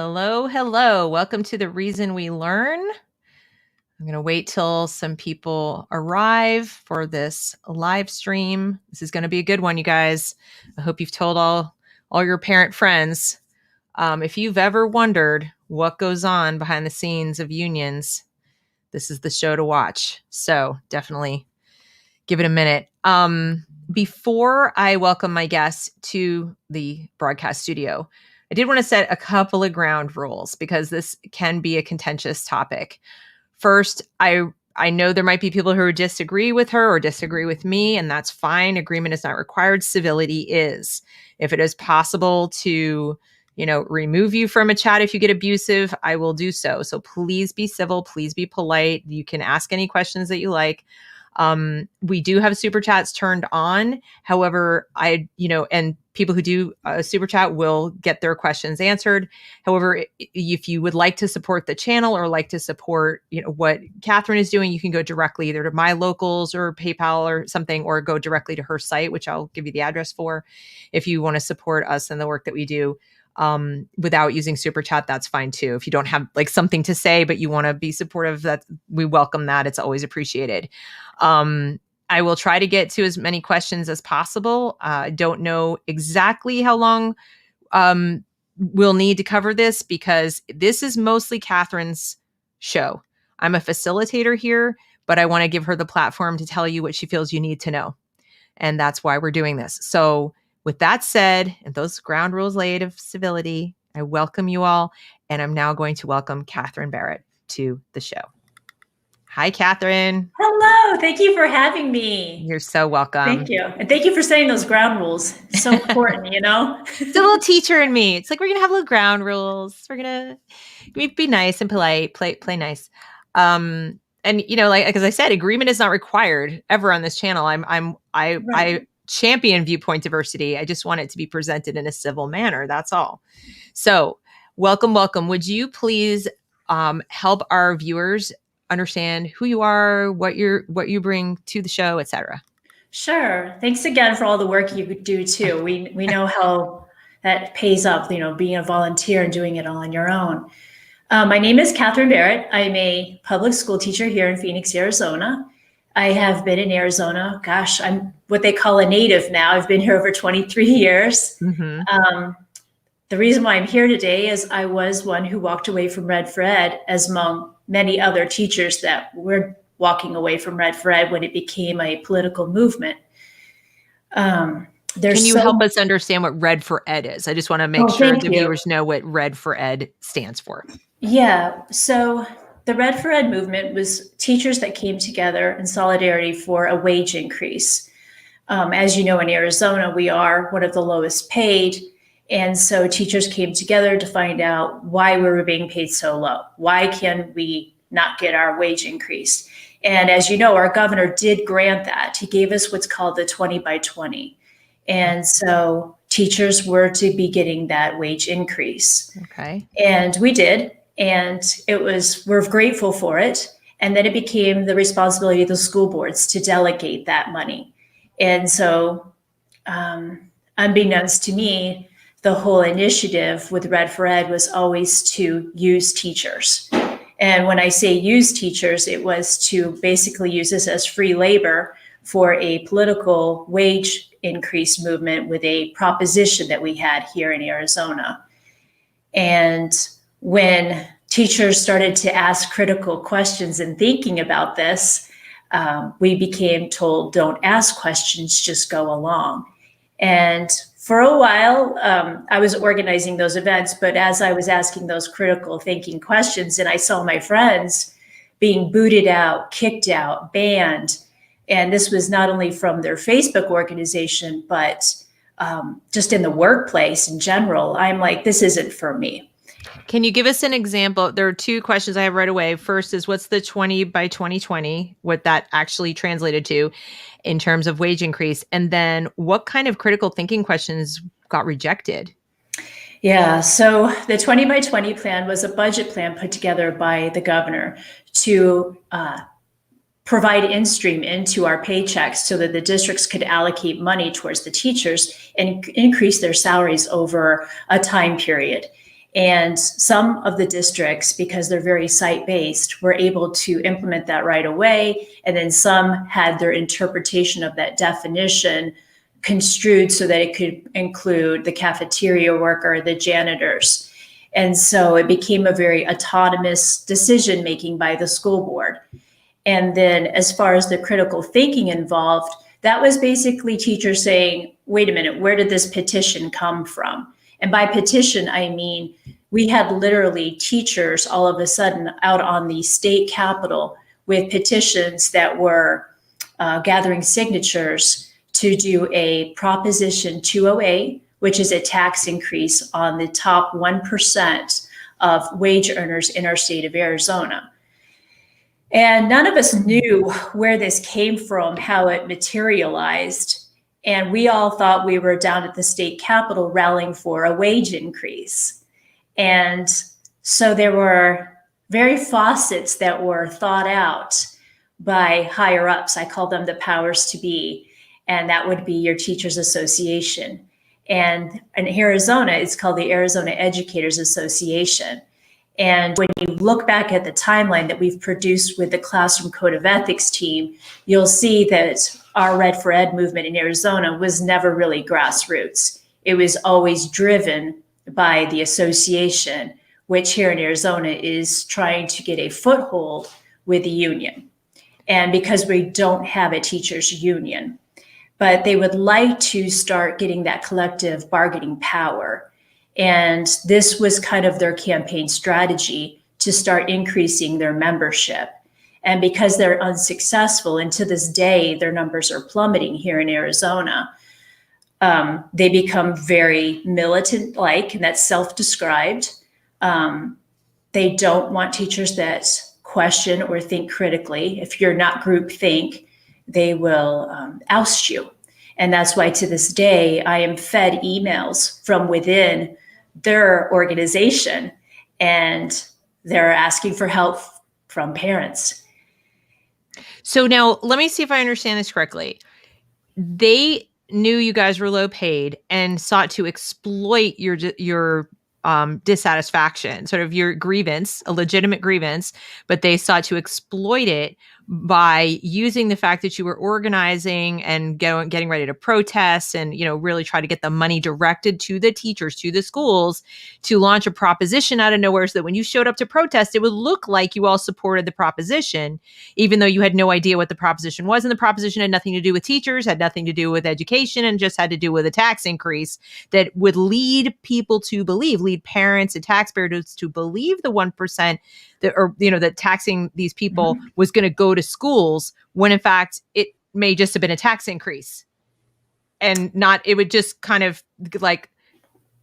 Hello, hello. Welcome to The Reason We Learn. I'm going to wait till some people arrive for this live stream. This is going to be a good one, you guys. I hope you've told all your parent friends. If you've ever wondered what goes on behind the scenes of unions, this is the show to watch. So definitely give it a minute. Before I welcome my guests to the broadcast studio, I did want to set a couple of ground rules because this can be a contentious topic. First, I know there might be people who disagree with her or disagree with me, and that's fine. Agreement is not required. Civility is. If it is possible to, remove you from a chat if you get abusive, I will do so. So please be civil. Please be polite. You can ask any questions that you like. We do have super chats turned on. However, and people who do super chat will get their questions answered. However, if you would like to support the channel or like to support, what Catherine is doing, you can go directly either to My Locals or PayPal or something, or go directly to her site, which I'll give you the address for. If you want to support us and the work that we do, without using super chat, that's fine too. If you don't have something to say, but you want to be supportive, that we welcome that. It's always appreciated. I will try to get to as many questions as possible. I don't know exactly how long we'll need to cover this because this is mostly Catherine's show. I'm a facilitator here, but I want to give her the platform to tell you what she feels you need to know. And that's why we're doing this. So with that said, and those ground rules laid of civility, I welcome you all. And I'm now going to welcome Catherine Barrett to the show. Hi, Catherine. Hello. Thank you for having me. You're so welcome. Thank you. And thank you for saying those ground rules. It's so important, It's a little teacher in me. It's like, we're going to have little ground rules. We're going to be nice and polite, play nice. And, as I said, agreement is not required ever on this channel. I champion viewpoint diversity. I just want it to be presented in a civil manner. That's all. So welcome. Would you please help our viewers understand who you are, what you bring to the show, etc.? Sure. Thanks again for all the work you do too. We know how that pays up, being a volunteer and doing it all on your own. My name is Catherine Barrett. I'm a public school teacher here in Phoenix, Arizona. I have been in Arizona. Gosh, I'm what they call a native now. I've been here over 23 years. Mm-hmm. The reason why I'm here today is I was one who walked away from Red for Ed, as among many other teachers that were walking away from Red for Ed when it became a political movement. Can you help us understand what Red for Ed is? I just want to make sure the viewers know what Red for Ed stands for. Yeah. So the Red for Ed movement was teachers that came together in solidarity for a wage increase. As you know, in Arizona, we are one of the lowest paid. And so teachers came together to find out why we were being paid so low. Why can we not get our wage increase? And as you know, our governor did grant that. He gave us what's called the 20 by 20. And so teachers were to be getting that wage increase. Okay. And we did. And we're grateful for it. And then it became the responsibility of the school boards to delegate that money. And so unbeknownst to me, the whole initiative with Red for Ed was always to use teachers. And when I say use teachers, it was to basically use this as free labor for a political wage increase movement with a proposition that we had here in Arizona. And when teachers started to ask critical questions and thinking about this, we became told, don't ask questions, just go along. And for a while, I was organizing those events, but as I was asking those critical thinking questions and I saw my friends being booted out, kicked out, banned, and this was not only from their Facebook organization, but just in the workplace in general, I'm like, this isn't for me. Can you give us an example? There are two questions I have right away. First is, what's the 20 by 2020, what that actually translated to in terms of wage increase? And then what kind of critical thinking questions got rejected? Yeah, so the 20 by 20 plan was a budget plan put together by the governor to provide in-stream into our paychecks so that the districts could allocate money towards the teachers and increase their salaries over a time period. And some of the districts, because they're very site-based, were able to implement that right away. And then some had their interpretation of that definition construed so that it could include the cafeteria worker, the janitors. And so it became a very autonomous decision-making by the school board. And then as far as the critical thinking involved, that was basically teachers saying, wait a minute, where did this petition come from? And by petition, I mean, we had literally teachers all of a sudden out on the state capitol with petitions that were gathering signatures to do a Proposition 208, which is a tax increase on the top 1% of wage earners in our state of Arizona. And none of us knew where this came from, how it materialized. And we all thought we were down at the state capitol rallying for a wage increase. And so there were very faucets that were thought out by higher ups. I call them the powers to be. And that would be your Teachers Association. And in Arizona, it's called the Arizona Educators Association. And when you look back at the timeline that we've produced with the Classroom Code of Ethics team, you'll see that our Red for Ed movement in Arizona was never really grassroots. It was always driven by the association, which here in Arizona is trying to get a foothold with the union. And because we don't have a teachers union, but they would like to start getting that collective bargaining power. And this was kind of their campaign strategy to start increasing their membership. And because they're unsuccessful, and to this day, their numbers are plummeting here in Arizona, they become very militant-like, and that's self-described. They don't want teachers that question or think critically. If you're not groupthink, they will oust you. And that's why to this day, I am fed emails from within their organization, and they're asking for help from parents. So now let me see if I understand this correctly. They knew you guys were low paid and sought to exploit your dissatisfaction, sort of your grievance, a legitimate grievance, but they sought to exploit it by using the fact that you were organizing and getting ready to protest and, really try to get the money directed to the teachers, to the schools, to launch a proposition out of nowhere so that when you showed up to protest, it would look like you all supported the proposition, even though you had no idea what the proposition was. And the proposition had nothing to do with teachers, had nothing to do with education, and just had to do with a tax increase that would lead people to believe, lead parents and taxpayers to believe the 1% that taxing these people was going to go to schools, when in fact it may just have been a tax increase, and it would just kind of like,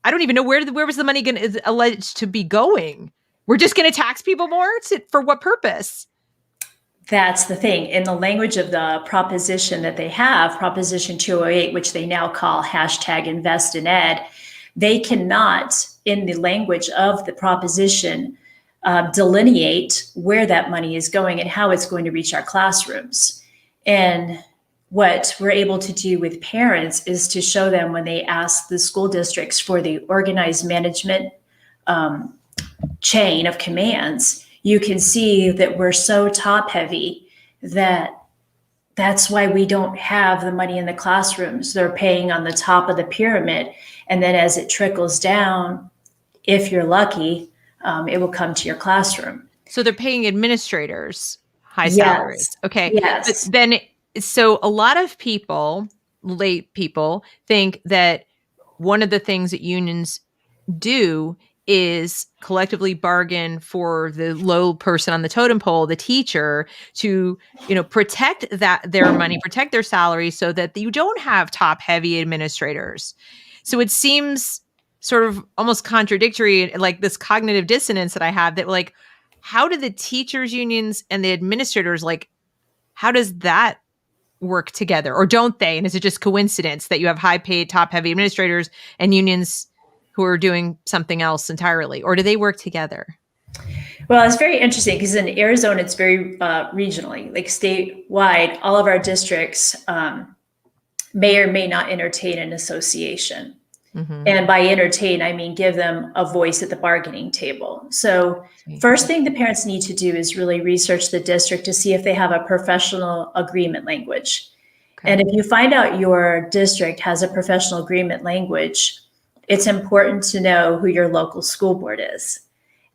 I don't even know where was the money is alleged to be going. We're just going to tax people more? For what purpose? That's the thing. In the language of the proposition that they have, Proposition 208, which they now call #InvestInEd, they cannot, in the language of the proposition, delineate where that money is going and how it's going to reach our classrooms. And what we're able to do with parents is to show them, when they ask the school districts for the organized management chain of commands, you can see that we're so top heavy that's why we don't have the money in the classrooms. They're paying on the top of the pyramid. And then as it trickles down, if you're lucky, it will come to your classroom. So they're paying administrators high salaries. Okay. Yes. But then, so a lot of people, lay people, think that one of the things that unions do is collectively bargain for the low person on the totem pole, the teacher, to, protect their money, protect their salary, so that you don't have top heavy administrators. So it seems sort of almost contradictory, like this cognitive dissonance that I have, that like, how do the teachers unions and the administrators, like, how does that work together, or don't they? And is it just coincidence that you have high paid, top heavy administrators and unions who are doing something else entirely, or do they work together? Well, it's very interesting because in Arizona, it's very regionally, like statewide, all of our districts may or may not entertain an association. Mm-hmm. And by entertain, I mean give them a voice at the bargaining table. So first thing the parents need to do is really research the district to see if they have a professional agreement language. Okay. And if you find out your district has a professional agreement language, it's important to know who your local school board is.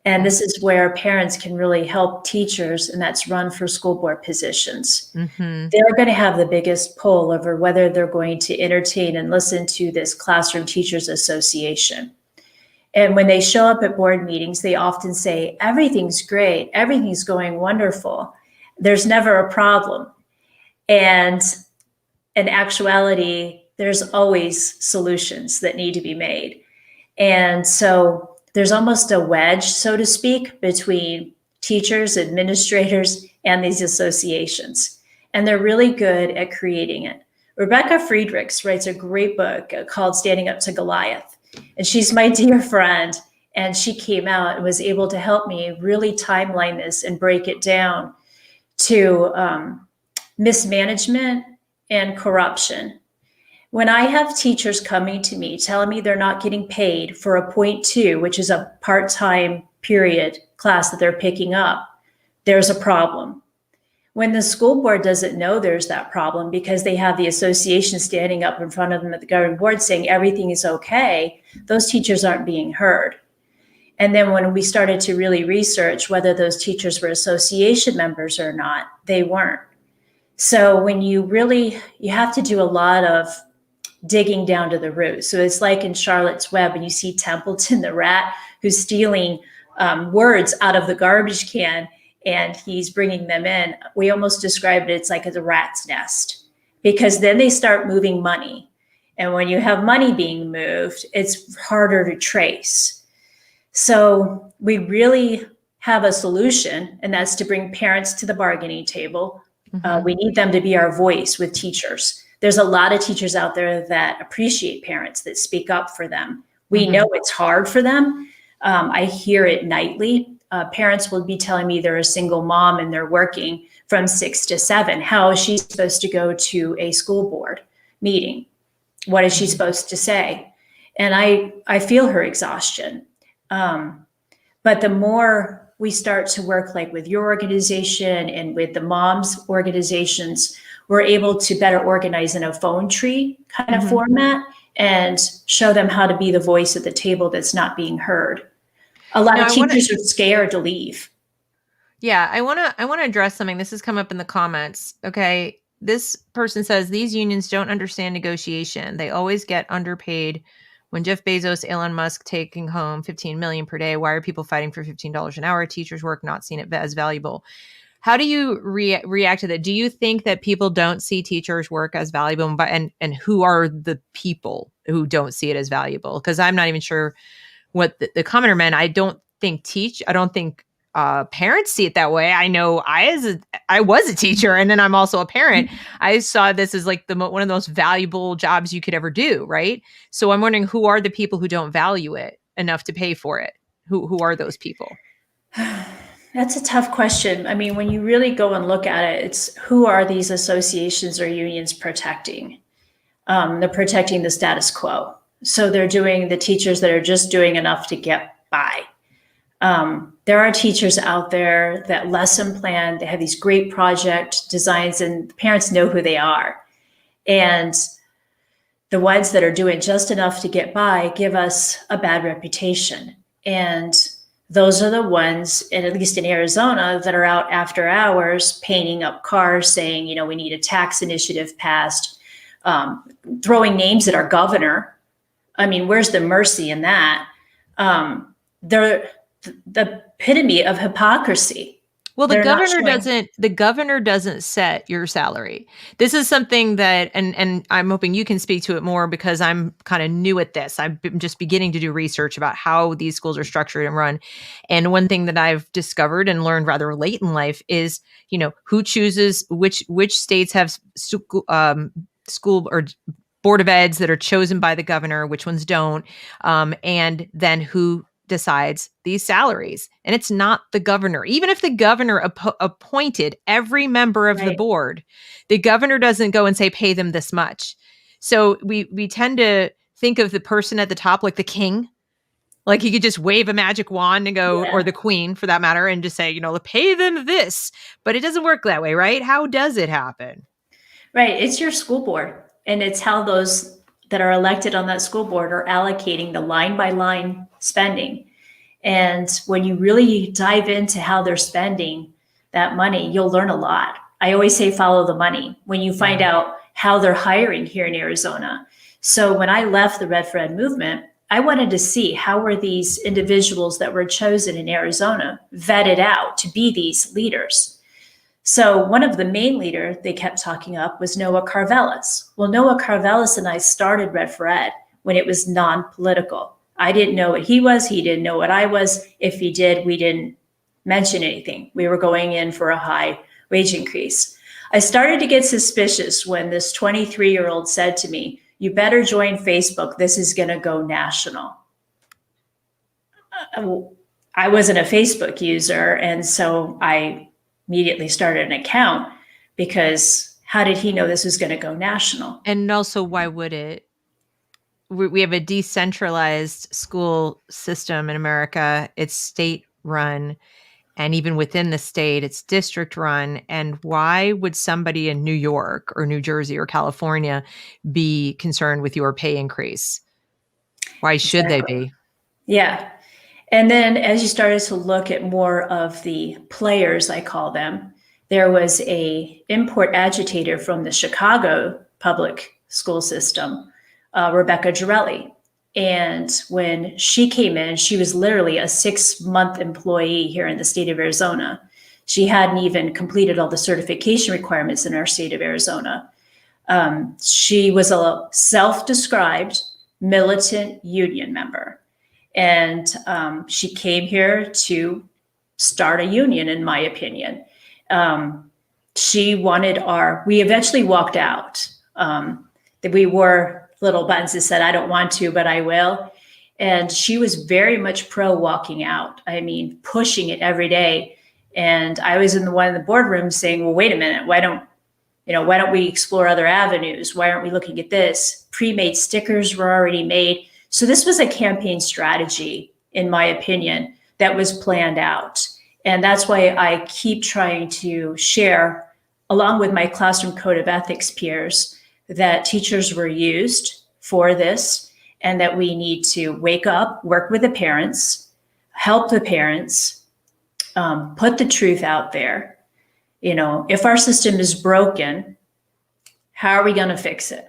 And this is where parents can really help teachers, and that's run for school board positions. Mm-hmm. They're going to have the biggest pull over whether they're going to entertain and listen to this Classroom Teachers Association. And when they show up at board meetings, they often say, everything's great, everything's going wonderful. There's never a problem. And in actuality, there's always solutions that need to be made. And so there's almost a wedge, so to speak, between teachers, administrators, and these associations. And they're really good at creating it. Rebecca Friedrichs writes a great book called Standing Up to Goliath. And she's my dear friend. And she came out and was able to help me really timeline this and break it down to mismanagement and corruption. When I have teachers coming to me telling me they're not getting paid for a 0.2, which is a part-time period class that they're picking up, there's a problem. When the school board doesn't know there's that problem because they have the association standing up in front of them at the governing board saying everything is okay, those teachers aren't being heard. And then when we started to really research whether those teachers were association members or not, they weren't. So when you have to do a lot of digging down to the root. So it's like in Charlotte's Web, when you see Templeton the rat who's stealing words out of the garbage can and he's bringing them in. We almost described it, it's like a rat's nest, because then they start moving money. And when you have money being moved, it's harder to trace. So we really have a solution, and that's to bring parents to the bargaining table. Mm-hmm. We need them to be our voice with teachers. There's a lot of teachers out there that appreciate parents, that speak up for them. We know it's hard for them. I hear it nightly. Parents will be telling me they're a single mom and they're working from 6 to 7. How is she supposed to go to a school board meeting? What is she supposed to say? And I feel her exhaustion. But the more we start to work like with your organization and with the moms organizations, we're able to better organize in a phone tree kind of format and show them how to be the voice at the table that's not being heard. A lot of teachers are scared to leave. Yeah, I want to address something. This has come up in the comments. Okay. This person says these unions don't understand negotiation. They always get underpaid. When Jeff Bezos, Elon Musk taking home $15 million per day, why are people fighting for $15 an hour? Teachers' work not seen it as valuable. How do you react to that? Do you think that people don't see teachers' work as valuable, and who are the people who don't see it as valuable? Because I'm not even sure what the commenter meant. I don't think parents see it that way. I know I was a teacher, and then I'm also a parent. I saw this as like one of the most valuable jobs you could ever do, right? So I'm wondering, who are the people who don't value it enough to pay for it? Who are those people? That's a tough question. I mean, when you really go and look at it, it's who are these associations or unions protecting? They're protecting the status quo. So they're doing the teachers that are just doing enough to get by. There are teachers out there that lesson plan, they have these great project designs, and parents know who they are. And the ones that are doing just enough to get by give us a bad reputation. And those are the ones, and at least in Arizona, that are out after hours painting up cars saying, we need a tax initiative passed, throwing names at our governor. I mean, where's the mercy in that? They're the epitome of hypocrisy. Well, the governor doesn't set your salary. This is something that, and I'm hoping you can speak to it more, because I'm kind of new at this. I'm just beginning to do research about how these schools are structured and run. And one thing that I've discovered and learned rather late in life is, who chooses which states have school or board of eds that are chosen by the governor, which ones don't, and then who decides these salaries. And it's not the governor. Even if the governor appointed every member of the board, the governor doesn't go and say, pay them this much. So we tend to think of the person at the top, like the king. Like he could just wave a magic wand and go, or the queen for that matter, and just say, pay them this. But it doesn't work that way, right? How does it happen? Right. It's your school board, and it's how those that are elected on that school board are allocating the line by line spending. And when you really dive into how they're spending that money, you'll learn a lot. I always say follow the money when you find out how they're hiring here in Arizona. So when I left the Red for Ed movement, I wanted to see how were these individuals that were chosen in Arizona vetted out to be these leaders. So one of the main leaders they kept talking up was Noah Carvelis. Well, Noah Carvelis and I started Red for Ed when it was non-political. I didn't know what he was. He didn't know what I was. If he did, we didn't mention anything. We were going in for a high wage increase. I started to get suspicious when this 23-year-old said to me, "You better join Facebook. This is going to go national." I wasn't a Facebook user, and so I immediately started an account because how did he know this was going to go national? And also, why would it? We have a decentralized school system in America. It's state run. And even within the state, it's district run. And why would somebody in New York or New Jersey or California be concerned with your pay increase? Why should they be? Yeah. And then as you started to look at more of the players, I call them, there was a import agitator from the Chicago public school system, Rebecca Girelli. And when she came in, she was literally a 6-month employee here in the state of Arizona. She hadn't even completed all the certification requirements in our state of Arizona. She was a self-described militant union member. And she came here to start a union, in my opinion. She wanted we eventually walked out. That we wore little buttons that said, "I don't want to, but I will." And she was very much pro walking out. I mean, pushing it every day. And I was in the boardroom saying, "Well, wait a minute. Why don't we explore other avenues? Why aren't we looking at this?" Pre-made stickers were already made. So this was a campaign strategy, in my opinion, that was planned out. And that's why I keep trying to share, along with my classroom code of ethics peers, that teachers were used for this and that we need to wake up, work with the parents, help the parents, put the truth out there. If our system is broken, how are we going to fix it?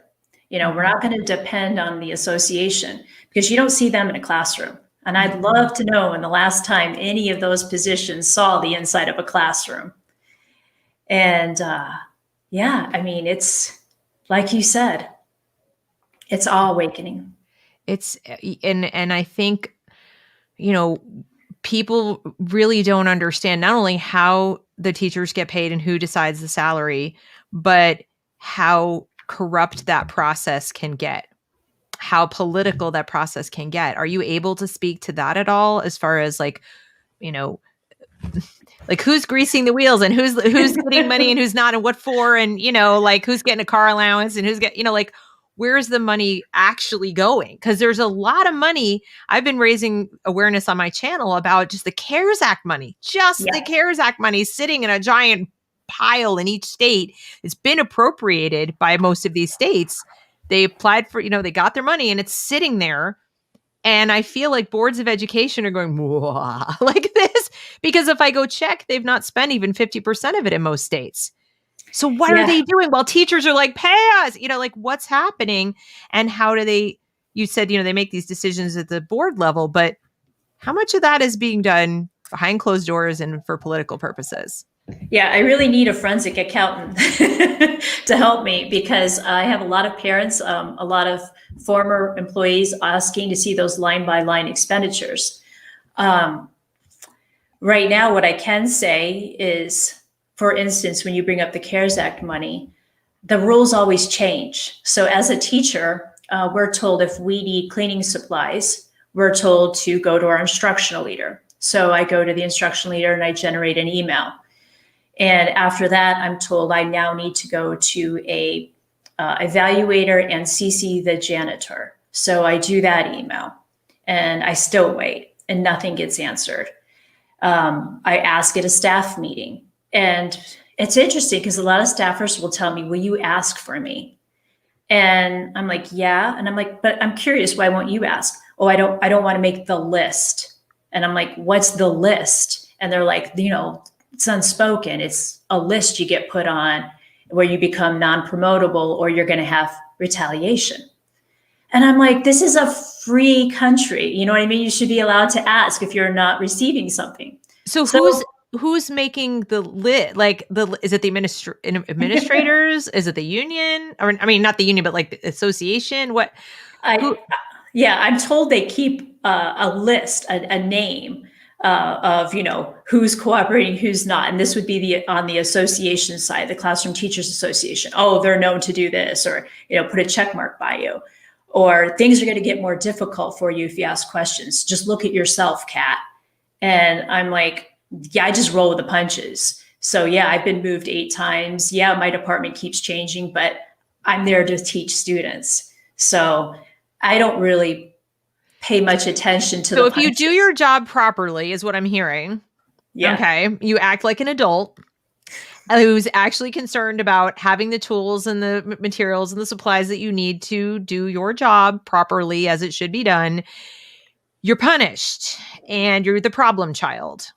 We're not going to depend on the association because you don't see them in a classroom. And I'd love to know when the last time any of those positions saw the inside of a classroom. And it's like you said, it's all awakening. And I think, people really don't understand not only how the teachers get paid and who decides the salary, but how corrupt that process can get, how political that process can get. Are you able to speak to that at all, as far as like who's greasing the wheels and who's getting money and who's not and what for, and who's getting a car allowance and who's getting, where's the money actually going? Because there's a lot of money. I've been raising awareness on my channel about just the CARES Act money, the CARES Act money sitting in a giant pile in each state. It's been appropriated by most of these states. They applied for, they got their money and it's sitting there. And I feel like boards of education are going like this, because if I go check, they've not spent even 50% of it in most states. So what are they doing? While teachers are like, pay us, what's happening? And how do they, you said, they make these decisions at the board level, but how much of that is being done behind closed doors and for political purposes? Yeah, I really need a forensic accountant to help me, because I have a lot of parents, a lot of former employees asking to see those line by line expenditures. Right now, what I can say is, for instance, when you bring up the CARES Act money, the rules always change. So as a teacher, we're told if we need cleaning supplies, we're told to go to our instructional leader. So I go to the instructional leader and I generate an email. And after that, I'm told I now need to go to a evaluator and CC the janitor. So I do that email and I still wait and nothing gets answered. I ask at a staff meeting, and it's interesting because a lot of staffers will tell me, will you ask for me? And I'm like, yeah. And I'm like, but I'm curious, why won't you ask? Oh, I don't want to make the list. And I'm like, what's the list? And they're like, it's unspoken. It's a list you get put on where you become non-promotable or you're going to have retaliation. And I'm like, this is a free country. You know what I mean? You should be allowed to ask if you're not receiving something. So who's making the list? Like is it the administrators? Is it the union? Or I mean, not the union, but like the association? What? I'm told they keep a list, a name of who's cooperating, who's not, and this would be on the association side, the Classroom Teachers Association. Oh, they're known to do this, or put a check mark by you, or things are going to get more difficult for you if you ask questions. Just look at yourself, Kat. And I'm like, yeah, I just roll with the punches. So yeah, I've been moved 8 times. Yeah, my department keeps changing, but I'm there to teach students. So I don't really pay much attention to the punches. So if you do your job properly, is what I'm hearing. Yeah. Okay. You act like an adult who's actually concerned about having the tools and the materials and the supplies that you need to do your job properly as it should be done. You're punished and you're the problem child.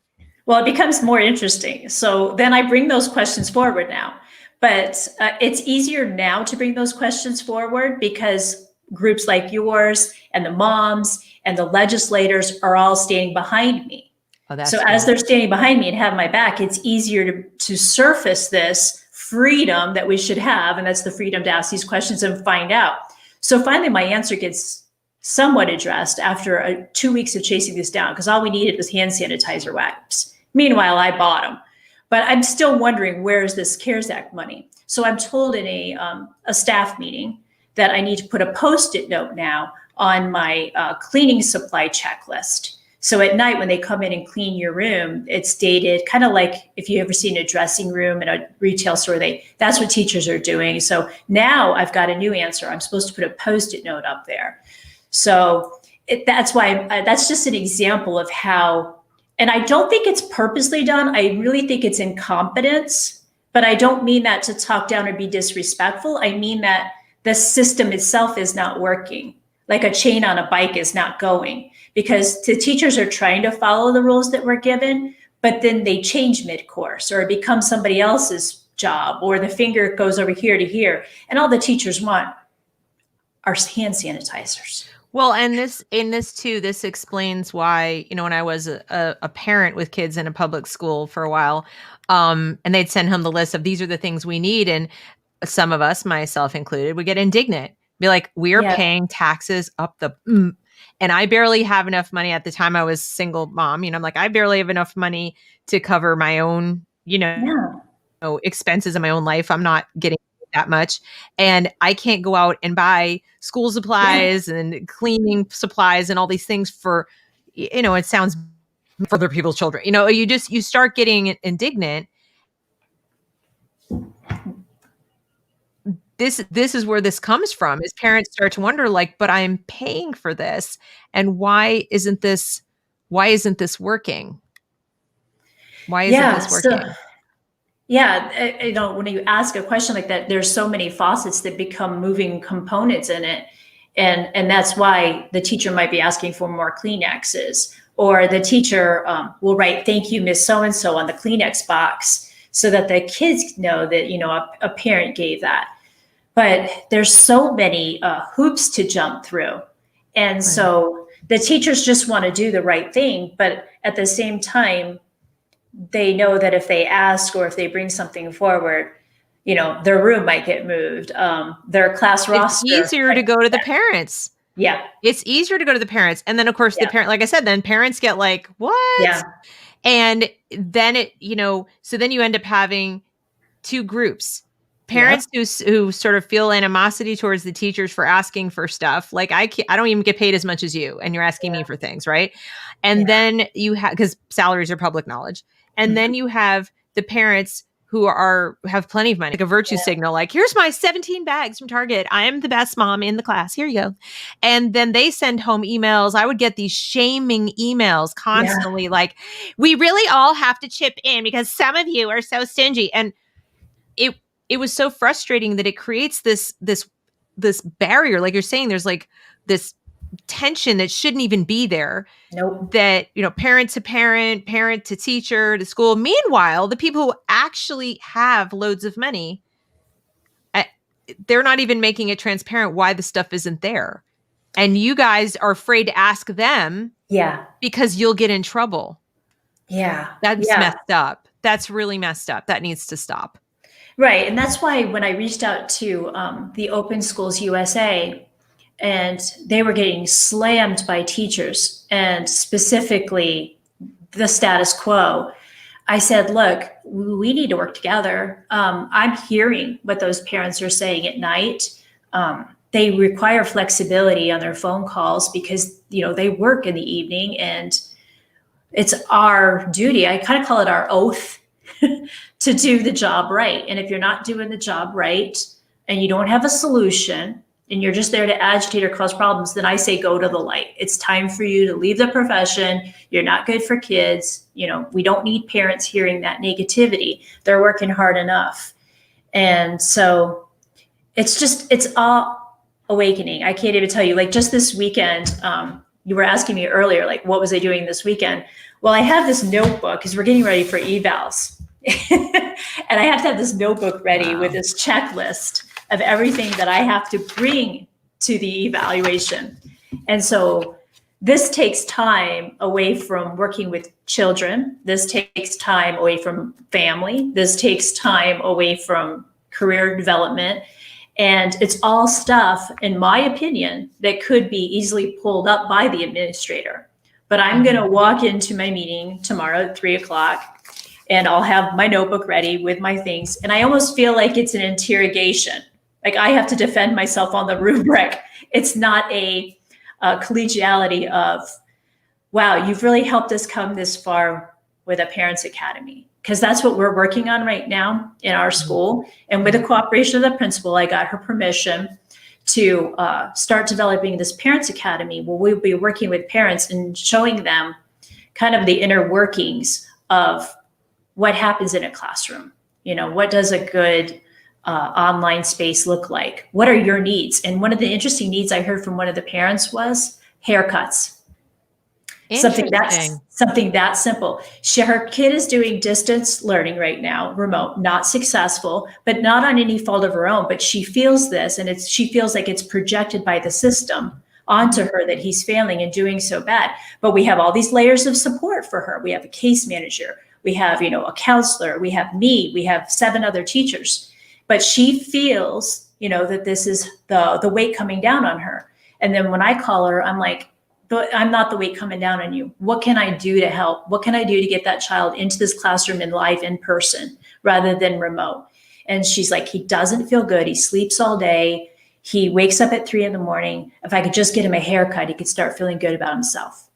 Well, it becomes more interesting. So then I bring those questions forward now. But it's easier now to bring those questions forward because groups like yours and the moms and the legislators are all standing behind me. Oh, so cool. As they're standing behind me and have my back, it's easier to surface this freedom that we should have. And that's the freedom to ask these questions and find out. So finally, my answer gets somewhat addressed after 2 weeks of chasing this down, because all we needed was hand sanitizer wipes. Meanwhile, I bought them. But I'm still wondering, where's this CARES Act money? So I'm told in a staff meeting that I need to put a Post-it note now on my cleaning supply checklist. So at night when they come in and clean your room, it's dated kind of like if you ever seen a dressing room in a retail store, that's what teachers are doing. So now I've got a new answer. I'm supposed to put a Post-it note up there. So that's why that's just an example of how, and I don't think it's purposely done. I really think it's incompetence, but I don't mean that to talk down or be disrespectful. I mean that the system itself is not working. Like a chain on a bike is not going, because the teachers are trying to follow the rules that we're given, but then they change mid-course or it becomes somebody else's job, or the finger goes over here to here. And all the teachers want are hand sanitizers. Well, and this explains why, when I was a parent with kids in a public school for a while, and they'd send home the list of these are the things we need. And some of us, myself included, would get indignant, be like, we are paying taxes up the, and I barely have enough money. At the time I was single mom, I'm like, I barely have enough money to cover my own, expenses in my own life. I'm not getting that much. And I can't go out and buy school supplies and cleaning supplies and all these things for, it sounds for other people's children. You start getting indignant. This is where this comes from, is parents start to wonder, like, but I'm paying for this. And why isn't this working? Why isn't this working? When you ask a question like that, there's so many faucets that become moving components in it. And that's why the teacher might be asking for more Kleenexes, or the teacher will write, "Thank you, Miss So-and-so" on the Kleenex box so that the kids know that, a parent gave that. But there's so many hoops to jump through. And so the teachers just want to do the right thing. But at the same time, they know that if they ask or if they bring something forward, their room might get moved. Their class roster. It's easier to go to the parents. Yeah. It's easier to go to the parents. And then of course the parent, like I said, then parents get like, what? Yeah. And then so then you end up having two groups. Parents who sort of feel animosity towards the teachers for asking for stuff. Like I don't even get paid as much as you, and you're asking me for things, right? And then you have, because salaries are public knowledge. And then you have the parents who have plenty of money, like a virtue signal, like, here's my 17 bags from Target. I am the best mom in the class. Here you go. And then they send home emails. I would get these shaming emails constantly, like, we really all have to chip in because some of you are so stingy. And it was so frustrating that it creates this barrier. Like you're saying, there's like this tension that shouldn't even be there. Nope. That, parent to parent, parent to teacher to school. Meanwhile, the people who actually have loads of money, they're not even making it transparent why the stuff isn't there. And you guys are afraid to ask them. Yeah. Because you'll get in trouble. Yeah. That's messed up. That's really messed up. That needs to stop. Right. And that's why when I reached out to the Open Schools USA, and they were getting slammed by teachers and specifically the status quo, I said, look, we need to work together. I'm hearing what those parents are saying at night. They require flexibility on their phone calls because, they work in the evening, and it's our duty. I kind of call it our oath to do the job right. And if you're not doing the job right and you don't have a solution and you're just there to agitate or cause problems, then I say, go to the light. It's time for you to leave the profession. You're not good for kids. We don't need parents hearing that negativity. They're working hard enough. And so it's all awakening. I can't even tell you, like, just this weekend, you were asking me earlier, like, what was I doing this weekend? Well, I have this notebook because we're getting ready for evals. And I have to have this notebook ready with this checklist of everything that I have to bring to the evaluation. And so this takes time away from working with children. This takes time away from family. This takes time away from career development. And it's all stuff, in my opinion, that could be easily pulled up by the administrator. But I'm going to walk into my meeting tomorrow at 3:00, and I'll have my notebook ready with my things. And I almost feel like it's an interrogation. Like I have to defend myself on the rubric. It's not a collegiality of, wow, you've really helped us come this far with a Parents Academy. Because that's what we're working on right now in our school. And with the cooperation of the principal, I got her permission to start developing this Parents Academy, where we'll be working with parents and showing them kind of the inner workings of what happens in a classroom. What does a good online space look like? What are your needs? And one of the interesting needs I heard from one of the parents was haircuts. Something that simple. Her kid is doing distance learning right now, remote, not successful, but not on any fault of her own. But she feels this, and she feels like it's projected by the system onto her that he's failing and doing so bad. But we have all these layers of support for her. We have a case manager, we have, a counselor, we have me, we have 7 other teachers. But she feels, that this is the weight coming down on her. And then when I call her, I'm like, but I'm not the weight coming down on you. What can I do to help? What can I do to get that child into this classroom and live in person rather than remote? And she's like, he doesn't feel good. He sleeps all day. He wakes up at 3 a.m. If I could just get him a haircut, he could start feeling good about himself.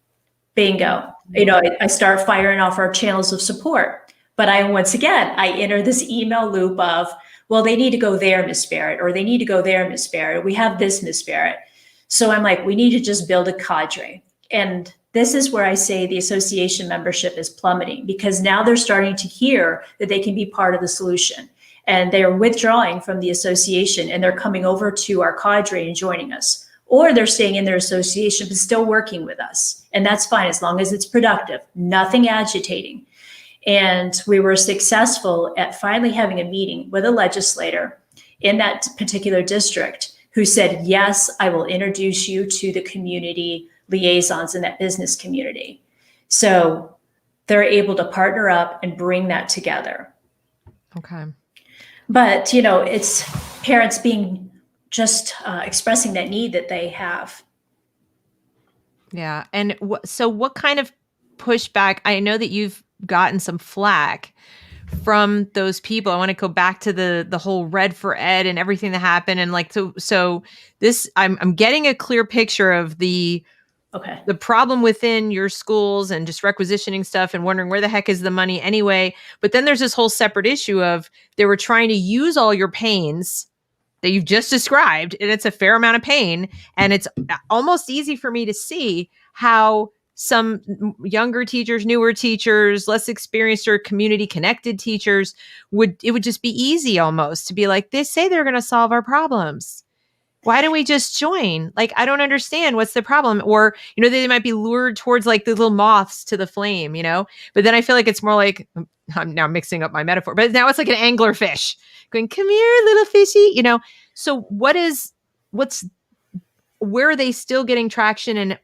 Bingo. I start firing off our channels of support. But I enter this email loop of, well, they need to go there, Miss Barrett, or they need to go there, Miss Barrett. We have this, Miss Barrett. So I'm like, we need to just build a cadre. And this is where I say the association membership is plummeting, because now they're starting to hear that they can be part of the solution. And they're withdrawing from the association and they're coming over to our cadre and joining us. Or they're staying in their association but still working with us. And that's fine as long as it's productive, nothing agitating. And we were successful at finally having a meeting with a legislator in that particular district who said, yes, I will introduce you to the community liaisons in that business community. So they're able to partner up and bring that together. Okay. But, it's parents being just expressing that need that they have. Yeah. And so what kind of pushback? I know that you've gotten some flack from those people. I want to go back to the whole Red for Ed and everything that happened. And so this, I'm getting a clear picture of the Okay. the problem within your schools and just requisitioning stuff and wondering where the heck is the money anyway. But then there's this whole separate issue of they were trying to use all your pains that you've just described, and it's a fair amount of pain. And it's almost easy for me to see how some younger teachers, newer teachers, less experienced or community connected teachers it would just be easy almost to be like, they say they're going to solve our problems. Why don't we just join? Like, I don't understand. What's the problem? Or, they might be lured towards like the little moths to the flame, but then I feel like it's more like, I'm now mixing up my metaphor, but now it's like an anglerfish going, come here, little fishy, So where are they still getting traction, and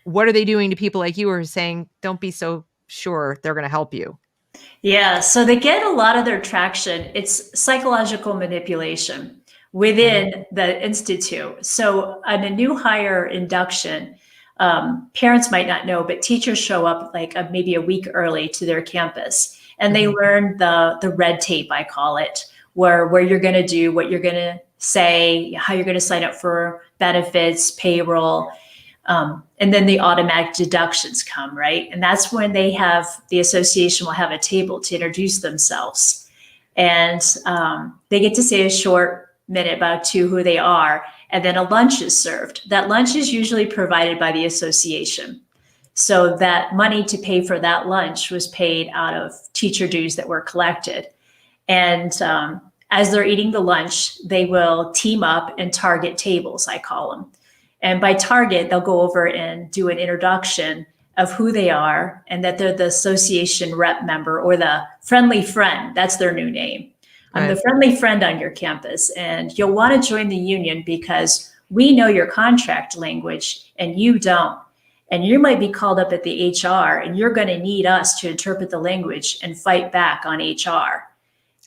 what are they doing to people like you who are saying, don't be so sure they're going to help you? Yeah, so they get a lot of their traction. It's psychological manipulation within the institute. So on a new hire induction, parents might not know, but teachers show up like maybe a week early to their campus, and they learn the red tape, I call it, where you're going to do, what you're going to say, how you're going to sign up for benefits, payroll. And then the automatic deductions come, right? And that's when the association will have a table to introduce themselves. And they get to say a short minute about who they are. And then a lunch is served. That lunch is usually provided by the association. So that money to pay for that lunch was paid out of teacher dues that were collected. And as they're eating the lunch, they will team up and target tables, I call them. And by target, they'll go over and do an introduction of who they are and that they're the association rep member or the friendly friend. That's their new name. I'm the friendly friend on your campus, and you'll want to join the union because we know your contract language and you don't. And you might be called up at the HR, and you're going to need us to interpret the language and fight back on HR.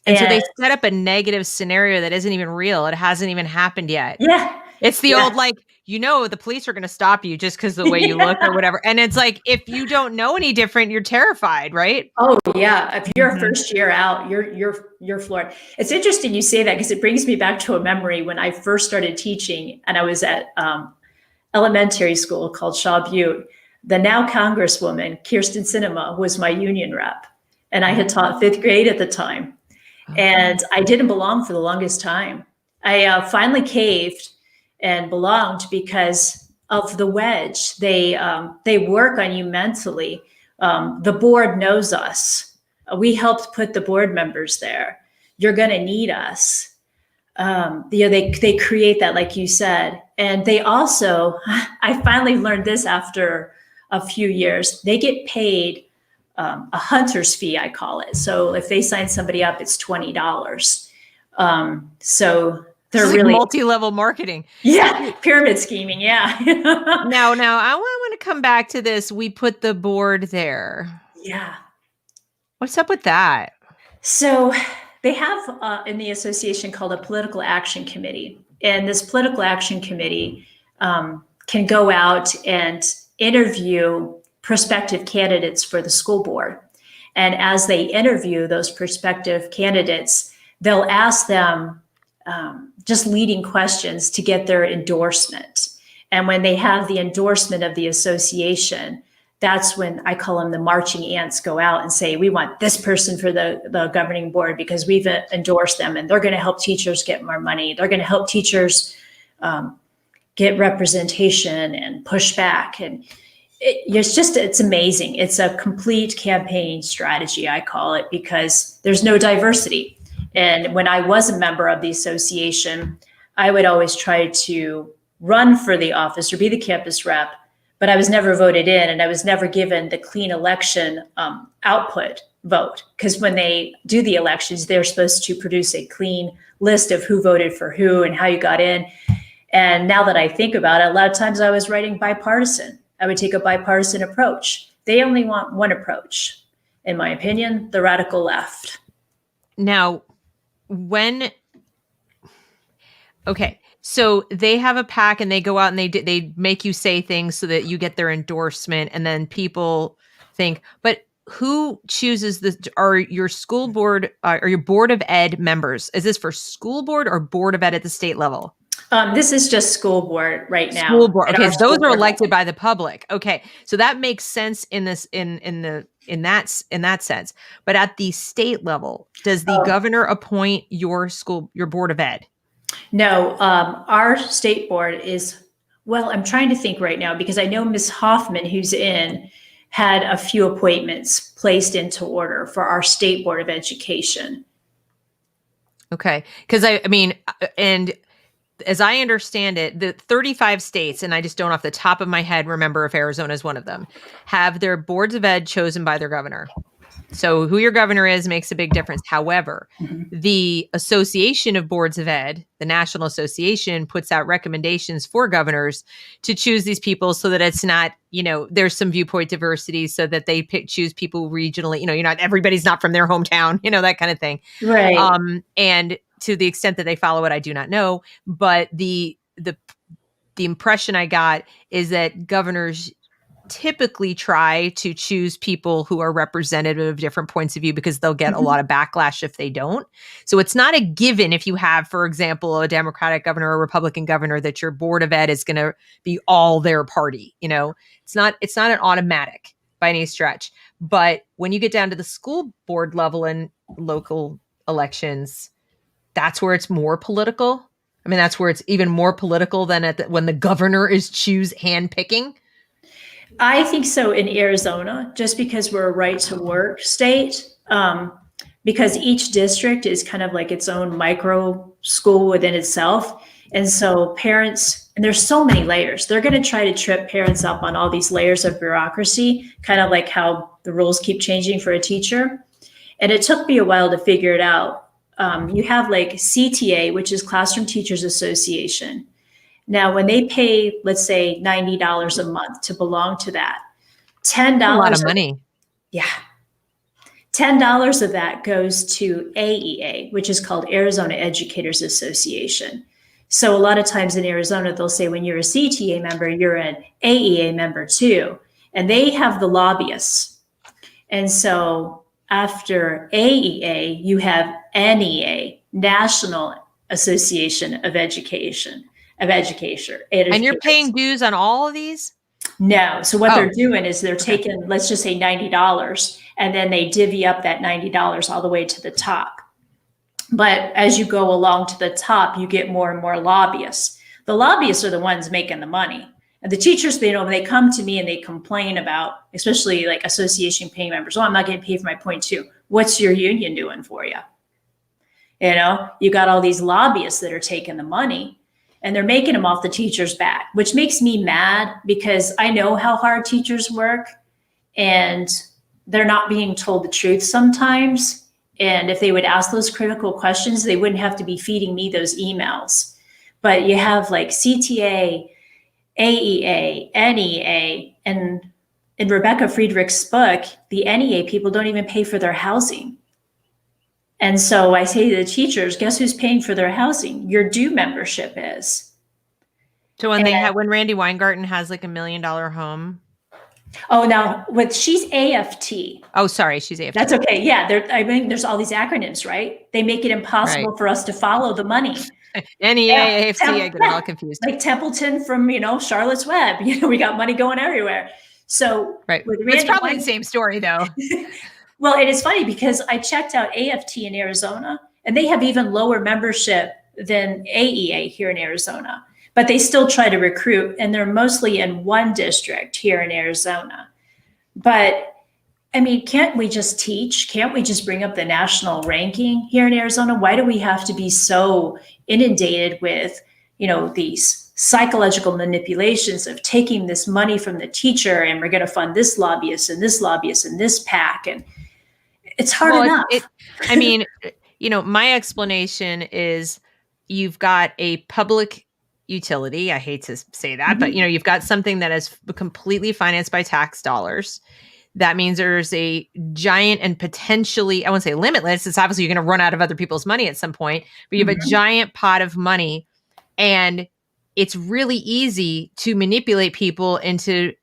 And so they set up a negative scenario that isn't even real. It hasn't even happened yet. Yeah. It's the old, like, the police are going to stop you just because of the way you look or whatever. And it's like, if you don't know any different, you're terrified, right? Oh yeah. If you're first year out, you're floored. It's interesting you say that because it brings me back to a memory when I first started teaching, and I was at elementary school called Shaw Butte. The now Congresswoman, Kirsten Sinema, was my union rep. And I had taught 5th grade at the time. And I didn't belong for the longest time. I finally caved and belonged because of the wedge. They work on you mentally. The board knows us. We helped put the board members there. You're going to need us. They create that, like you said. And they also, I finally learned this after a few years, they get paid a hunter's fee, I call it. So if they sign somebody up, it's $20. So they're like really multi-level marketing. Yeah, pyramid scheming. Yeah. Now, I want to come back to this. We put the board there. Yeah. What's up with that? So they have in the association called a political action committee, and this political action committee can go out and interview prospective candidates for the school board. And as they interview those prospective candidates, they'll ask them just leading questions to get their endorsement. And when they have the endorsement of the association, that's when I call them the marching ants go out and say, we want this person for the governing board because we've endorsed them and they're going to help teachers get more money. They're going to help teachers get representation and push back. And it's amazing. It's a complete campaign strategy, I call it, because there's no diversity. And when I was a member of the association, I would always try to run for the office or be the campus rep, but I was never voted in and I was never given the clean election output vote. Because when they do the elections, they're supposed to produce a clean list of who voted for who and how you got in. And now that I think about it, a lot of times I was writing bipartisan. I would take a bipartisan approach. They only want one approach, in my opinion, the radical left. Now, so they have a PAC and they go out and they make you say things so that you get their endorsement, and then people think, but who chooses this? Are your school board or your board of ed members? Is this for school board or board of ed at the state level? This is just school board right School now. board. At Okay, our so those school are board elected level. by the public. Okay, so that makes sense in this in that sense. But at the state level, does the governor appoint your board of ed? No, our state board is, well, I'm trying to think right now because I know Ms. Hoffman, who's in, had a few appointments placed into order for our state board of education. Okay, because I mean, and as I understand it, the 35 states, and I just don't off the top of my head remember if Arizona is one of them, have their boards of ed chosen by their governor. So who your governor is makes a big difference. However, the Association of Boards of Ed, the National Association, puts out recommendations for governors to choose these people so that it's not, there's some viewpoint diversity so that they choose people regionally, everybody's not from their hometown, that kind of thing. Right. And to the extent that they follow it, I do not know. But the impression I got is that governors typically try to choose people who are representative of different points of view because they'll get a lot of backlash if they don't. So it's not a given if you have, for example, a Democratic governor or a Republican governor that your board of ed is going to be all their party. It's not an automatic by any stretch. But when you get down to the school board level and local elections, that's where it's more political. I mean, that's where it's even more political than when the governor is handpicking. I think so in Arizona, just because we're a right to work state, because each district is kind of like its own micro school within itself. And so parents, and there's so many layers, they're going to try to trip parents up on all these layers of bureaucracy, kind of like how the rules keep changing for a teacher. And it took me a while to figure it out. You have like CTA, which is Classroom Teachers Association. Now, when they pay, let's say $90 a month to belong to that, $10. A lot of money. Yeah. $10 of that goes to AEA, which is called Arizona Educators Association. So a lot of times in Arizona, they'll say when you're a CTA member, you're an AEA member too. And they have the lobbyists. And so after AEA, you have NEA, National Association of Education. And you're paying dues on all of these? No. So what they're doing is they're taking, let's just say $90, and then they divvy up that $90 all the way to the top. But as you go along to the top, you get more and more lobbyists. The lobbyists are the ones making the money. And the teachers, they come to me and they complain about, especially like association paying members. Oh, I'm not getting paid for my point two. What's your union doing for you? You got all these lobbyists that are taking the money. And they're making them off the teacher's back, which makes me mad because I know how hard teachers work and they're not being told the truth sometimes. And if they would ask those critical questions, they wouldn't have to be feeding me those emails. But you have like CTA, AEA, NEA, and in Rebecca Friedrich's book, the NEA people don't even pay for their housing. And so I say to the teachers, guess who's paying for their housing? Your due membership is. So when Randy Weingarten has like $1 million home. Oh, now she's AFT. Oh, sorry, she's AFT. That's okay. Yeah, there's all these acronyms, right? They make it impossible for us to follow the money. NEA, AFT, I get it all confused. Like Templeton from Charlotte's Web. We got money going everywhere. So it's probably the same story though. Well, it is funny because I checked out AFT in Arizona and they have even lower membership than AEA here in Arizona, but they still try to recruit and they're mostly in one district here in Arizona. But I mean, can't we just teach? Can't we just bring up the national ranking here in Arizona? Why do we have to be so inundated with, these psychological manipulations of taking this money from the teacher and we're going to fund this lobbyist and this lobbyist and this PAC? And it's hard enough. My explanation is you've got a public utility. I hate to say that, but you've got something that is completely financed by tax dollars. That means there's a giant and potentially, I won't say limitless, it's obviously you're going to run out of other people's money at some point, but you have a giant pot of money and it's really easy to manipulate people into,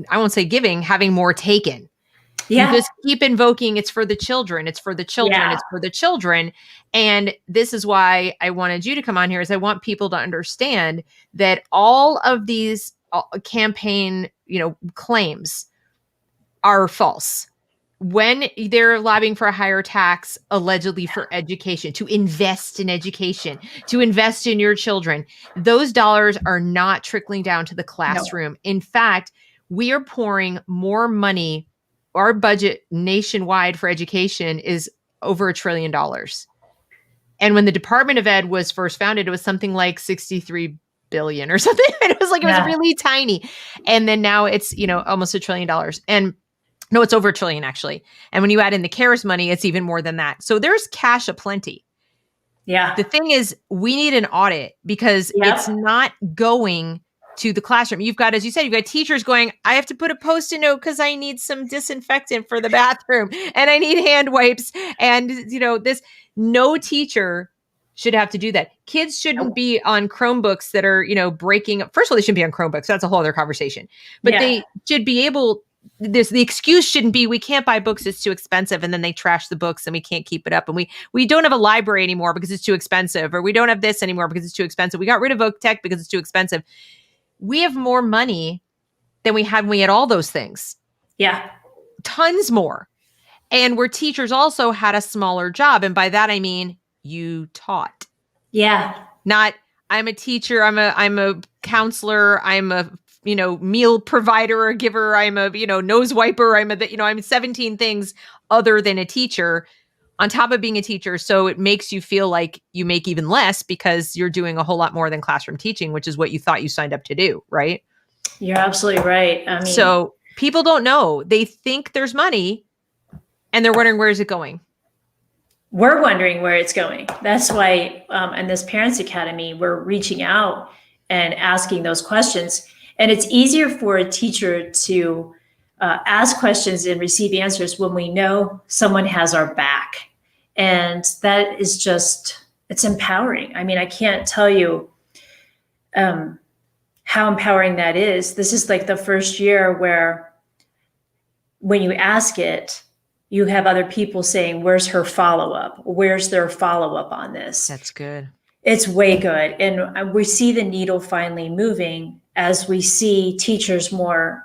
I won't say having more taken. You Yeah. just keep invoking, it's for the children, it's for the children, Yeah. it's for the children. And this is why I wanted you to come on here, is I want people to understand that all of these campaign, claims are false. When they're lobbying for a higher tax, allegedly for education, to invest in education, to invest in your children, those dollars are not trickling down to the classroom. In fact, we are pouring more money. Our budget nationwide for education is over $1 trillion. And when the Department of Ed was first founded, it was something like 63 billion or something. It was like, it was really tiny. And then now it's, almost $1 trillion. And no, it's over $1 trillion actually. And when you add in the CARES money, it's even more than that. So there's cash aplenty. Yeah. The thing is, we need an audit because it's not going to the classroom. You've got, as you said, you've got teachers going, I have to put a Post-it note because I need some disinfectant for the bathroom and I need hand wipes. And, no teacher should have to do that. Kids shouldn't be on Chromebooks that are, breaking up. First of all, they shouldn't be on Chromebooks. That's a whole other conversation. But they should be able, the excuse shouldn't be, we can't buy books, it's too expensive, and then they trash the books and we can't keep it up, and we don't have a library anymore because it's too expensive, or we don't have this anymore because it's too expensive, we got rid of Voc Tech because it's too expensive. We have more money than we had when we had all those things. Yeah. Tons more. And where teachers also had a smaller job, and by that I mean you taught. Yeah. Not, I'm a teacher, I'm a counselor, I'm a meal provider or giver, I'm a, nose wiper, I'm 17 things other than a teacher on top of being a teacher. So it makes you feel like you make even less because you're doing a whole lot more than classroom teaching, which is what you thought you signed up to do, right? You're absolutely right. So people don't know. They think there's money and they're wondering, where is it going? We're wondering where it's going. That's why in this Parents Academy, we're reaching out and asking those questions. And it's easier for a teacher to ask questions and receive answers when we know someone has our back. And that is just, it's empowering. I can't tell you how empowering that is. This is like the first year where when you ask it, you have other people saying, where's her follow-up? Where's their follow-up on this? That's good. It's way good. And we see the needle finally moving as we see teachers more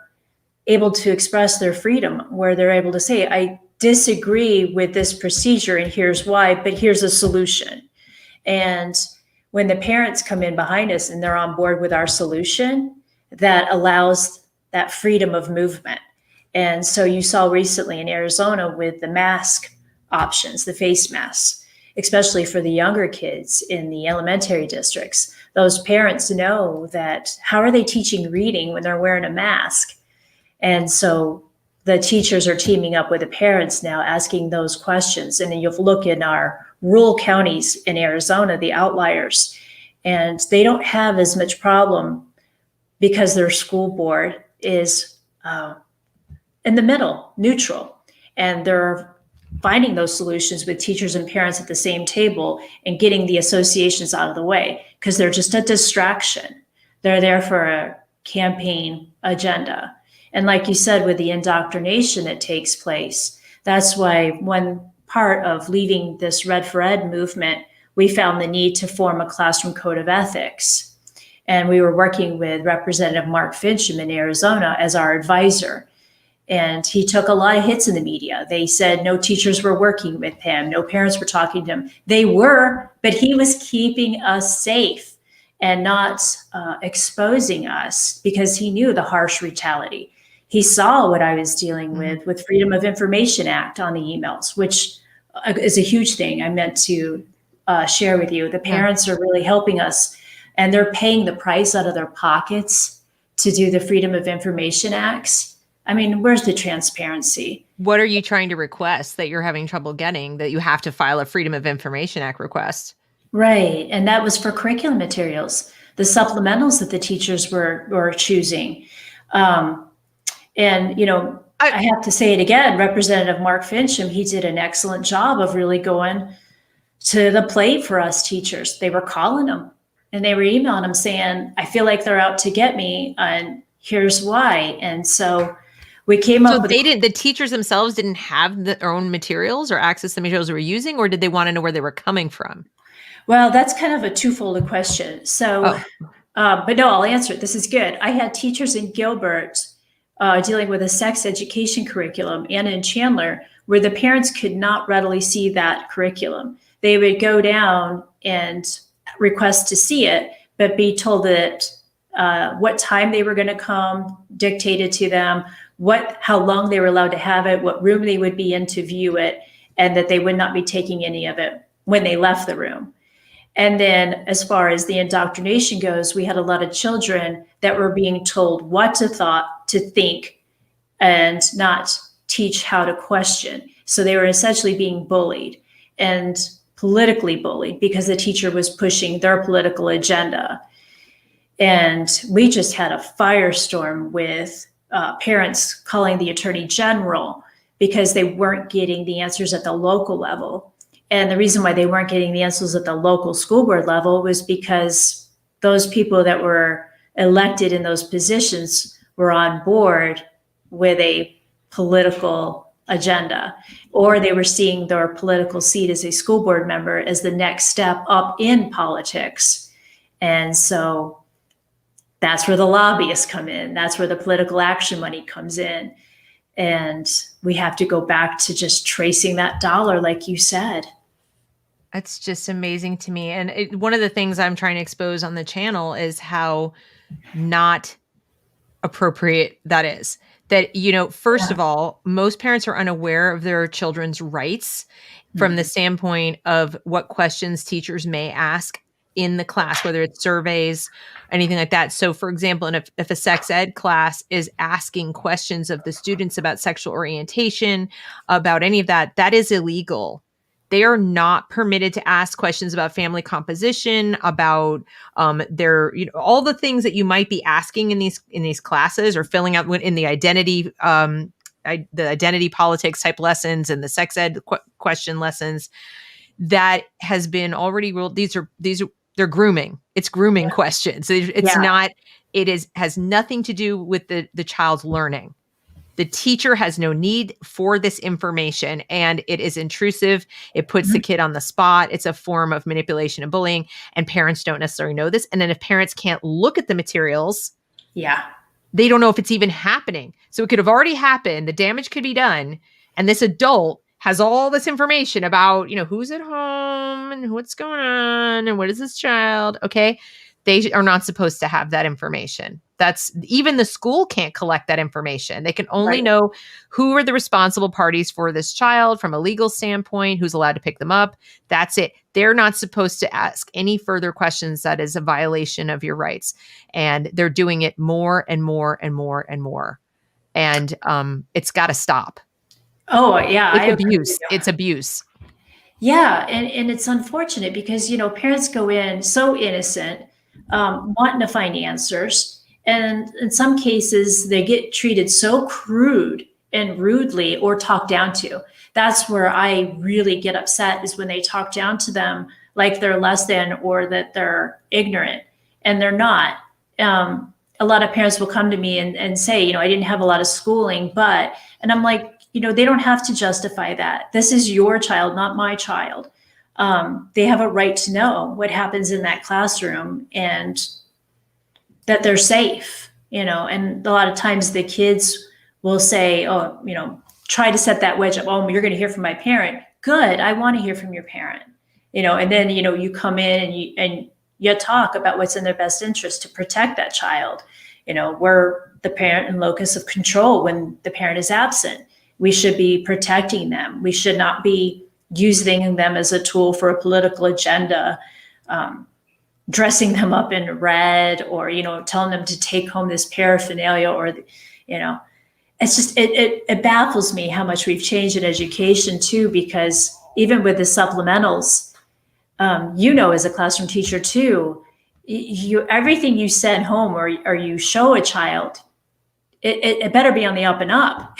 able to express their freedom, where they're able to say, I disagree with this procedure and here's why, but here's a solution. And when the parents come in behind us and they're on board with our solution, that allows that freedom of movement. And so you saw recently in Arizona with the mask options, the face masks, especially for the younger kids in the elementary districts, those parents know that how are they teaching reading when they're wearing a mask? And so the teachers are teaming up with the parents now, asking those questions. And then you'll look in our rural counties in Arizona, the outliers, and they don't have as much problem because their school board is in the middle, neutral. And they're finding those solutions with teachers and parents at the same table and getting the associations out of the way because they're just a distraction. They're there for a campaign agenda. And like you said, with the indoctrination that takes place, that's why one part of leading this Red for Ed movement, we found the need to form a classroom code of ethics. And we were working with Representative Mark Fincham in Arizona as our advisor. And he took a lot of hits in the media. They said no teachers were working with him, no parents were talking to him. They were, but he was keeping us safe and not exposing us because he knew the harsh brutality. He saw what I was dealing with Freedom of Information Act on the emails, which is a huge thing I meant to share with you. The parents are really helping us, and they're paying the price out of their pockets to do the Freedom of Information Acts. Where's the transparency? What are you trying to request that you're having trouble getting, that you have to file a Freedom of Information Act request? Right. And that was for curriculum materials, the supplementals that the teachers were choosing. I have to say it again, Representative Mark Fincham, he did an excellent job of really going to the plate for us teachers. They were calling him and they were emailing him saying, I feel like they're out to get me and here's why. And so We came So up with the teachers themselves didn't have their own materials or access to the materials they were using, or did they want to know where they were coming from? Well, that's kind of a twofold question. So, Oh, but no, I'll answer it. This is good. I had teachers in Gilbert dealing with a sex education curriculum and in Chandler where the parents could not readily see that curriculum. They would go down and request to see it, but be told that what time they were going to come dictated to them, how long they were allowed to have it, what room they would be in to view it, and that they would not be taking any of it when they left the room. And then as far as the indoctrination goes, we had a lot of children that were being told what to think and not teach how to question. So they were essentially being bullied and politically bullied because the teacher was pushing their political agenda. And we just had a firestorm with parents calling the attorney general because they weren't getting the answers at the local level. And the reason why they weren't getting the answers at the local school board level was because those people that were elected in those positions were on board with a political agenda, or they were seeing their political seat as a school board member as the next step up in politics. And so that's where the lobbyists come in. That's where the political action money comes in. And we have to go back to just tracing that dollar, like you said. that's just amazing to me. And one of the things I'm trying to expose on the channel is how not appropriate that is. That, first of all, most parents are unaware of their children's rights from the standpoint of what questions teachers may ask in the class, whether it's surveys, anything like that. So, for example, if a sex ed class is asking questions of the students about sexual orientation, about any of that, that is illegal. They are not permitted to ask questions about family composition, about their, all the things that you might be asking in these classes or filling out in the identity politics type lessons and the sex ed question lessons. That has been already ruled. They're grooming. It's grooming questions. It's not. Has nothing to do with the child's learning. The teacher has no need for this information, and it is intrusive. It puts the kid on the spot. It's a form of manipulation and bullying, and parents don't necessarily know this. And then if parents can't look at the materials, they don't know if it's even happening. So it could have already happened. The damage could be done. And this adult has all this information about, who's at home and what's going on and what is this child. Okay. They are not supposed to have that information. Even the school can't collect that information. They can only know who are the responsible parties for this child from a legal standpoint, who's allowed to pick them up. That's it. They're not supposed to ask any further questions. That is a violation of your rights. And they're doing it more and more and more and more. And it's got to stop. Oh, yeah. It's abuse. It's abuse. Yeah. And it's unfortunate because, parents go in so innocent, wanting to find answers. And in some cases, they get treated so crude and rudely or talked down to. That's where I really get upset, is when they talk down to them like they're less than or that they're ignorant, and they're not. A lot of parents will come to me and say, I didn't have a lot of schooling, and I'm like, they don't have to justify that. This is your child, not my child. They have a right to know what happens in that classroom and that they're safe, and a lot of times the kids will say, try to set that wedge up. Oh, you're going to hear from my parent. Good. I want to hear from your parent, and then, you come in and you talk about what's in their best interest to protect that child. We're the parent and locus of control when the parent is absent. We should be protecting them. We should not be using them as a tool for a political agenda, dressing them up in red or, telling them to take home this paraphernalia or, it's just, it baffles me how much we've changed in education too, because even with the supplementals, as a classroom teacher too, everything you send home or you show a child, it better be on the up and up.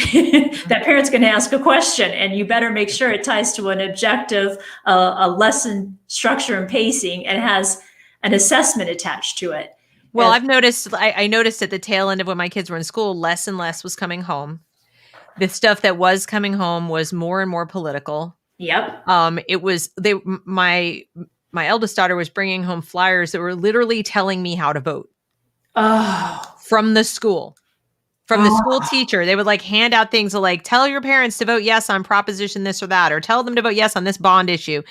That parent's going to ask a question, and you better make sure it ties to an objective, a lesson structure and pacing, and has an assessment attached to it. Well, I've noticed, I noticed at the tail end of when my kids were in school, less and less was coming home. The stuff that was coming home was more and more political. Yep. It was my eldest daughter was bringing home flyers that were literally telling me how to vote. Oh. From the school. From the school teacher. They would like hand out things like, tell your parents to vote yes on proposition this or that, or tell them to vote yes on this bond issue.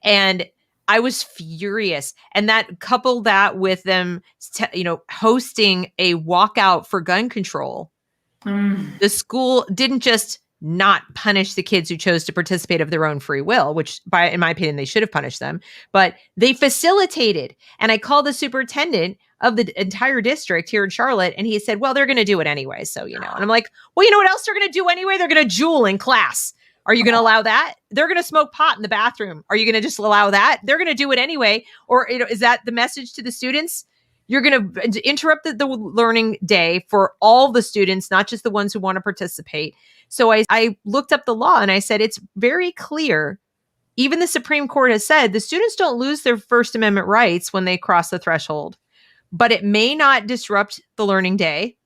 And I was furious. And that coupled that with them, hosting a walkout for gun control. The school didn't just not punish the kids who chose to participate of their own free will, which in my opinion, they should have punished them, but they facilitated. And I called the superintendent of the entire district here in Charlotte, and he said, well, they're going to do it anyway. So, and I'm like, well, you know what else they're going to do anyway? They're going to juul in class. Are you going to allow that? They're going to smoke pot in the bathroom. Are you going to just allow that? They're going to do it anyway. Or is that the message to the students? You're going to interrupt the learning day for all the students, not just the ones who want to participate. So I looked up the law and I said, it's very clear. Even the Supreme Court has said the students don't lose their First Amendment rights when they cross the threshold, but it may not disrupt the learning day.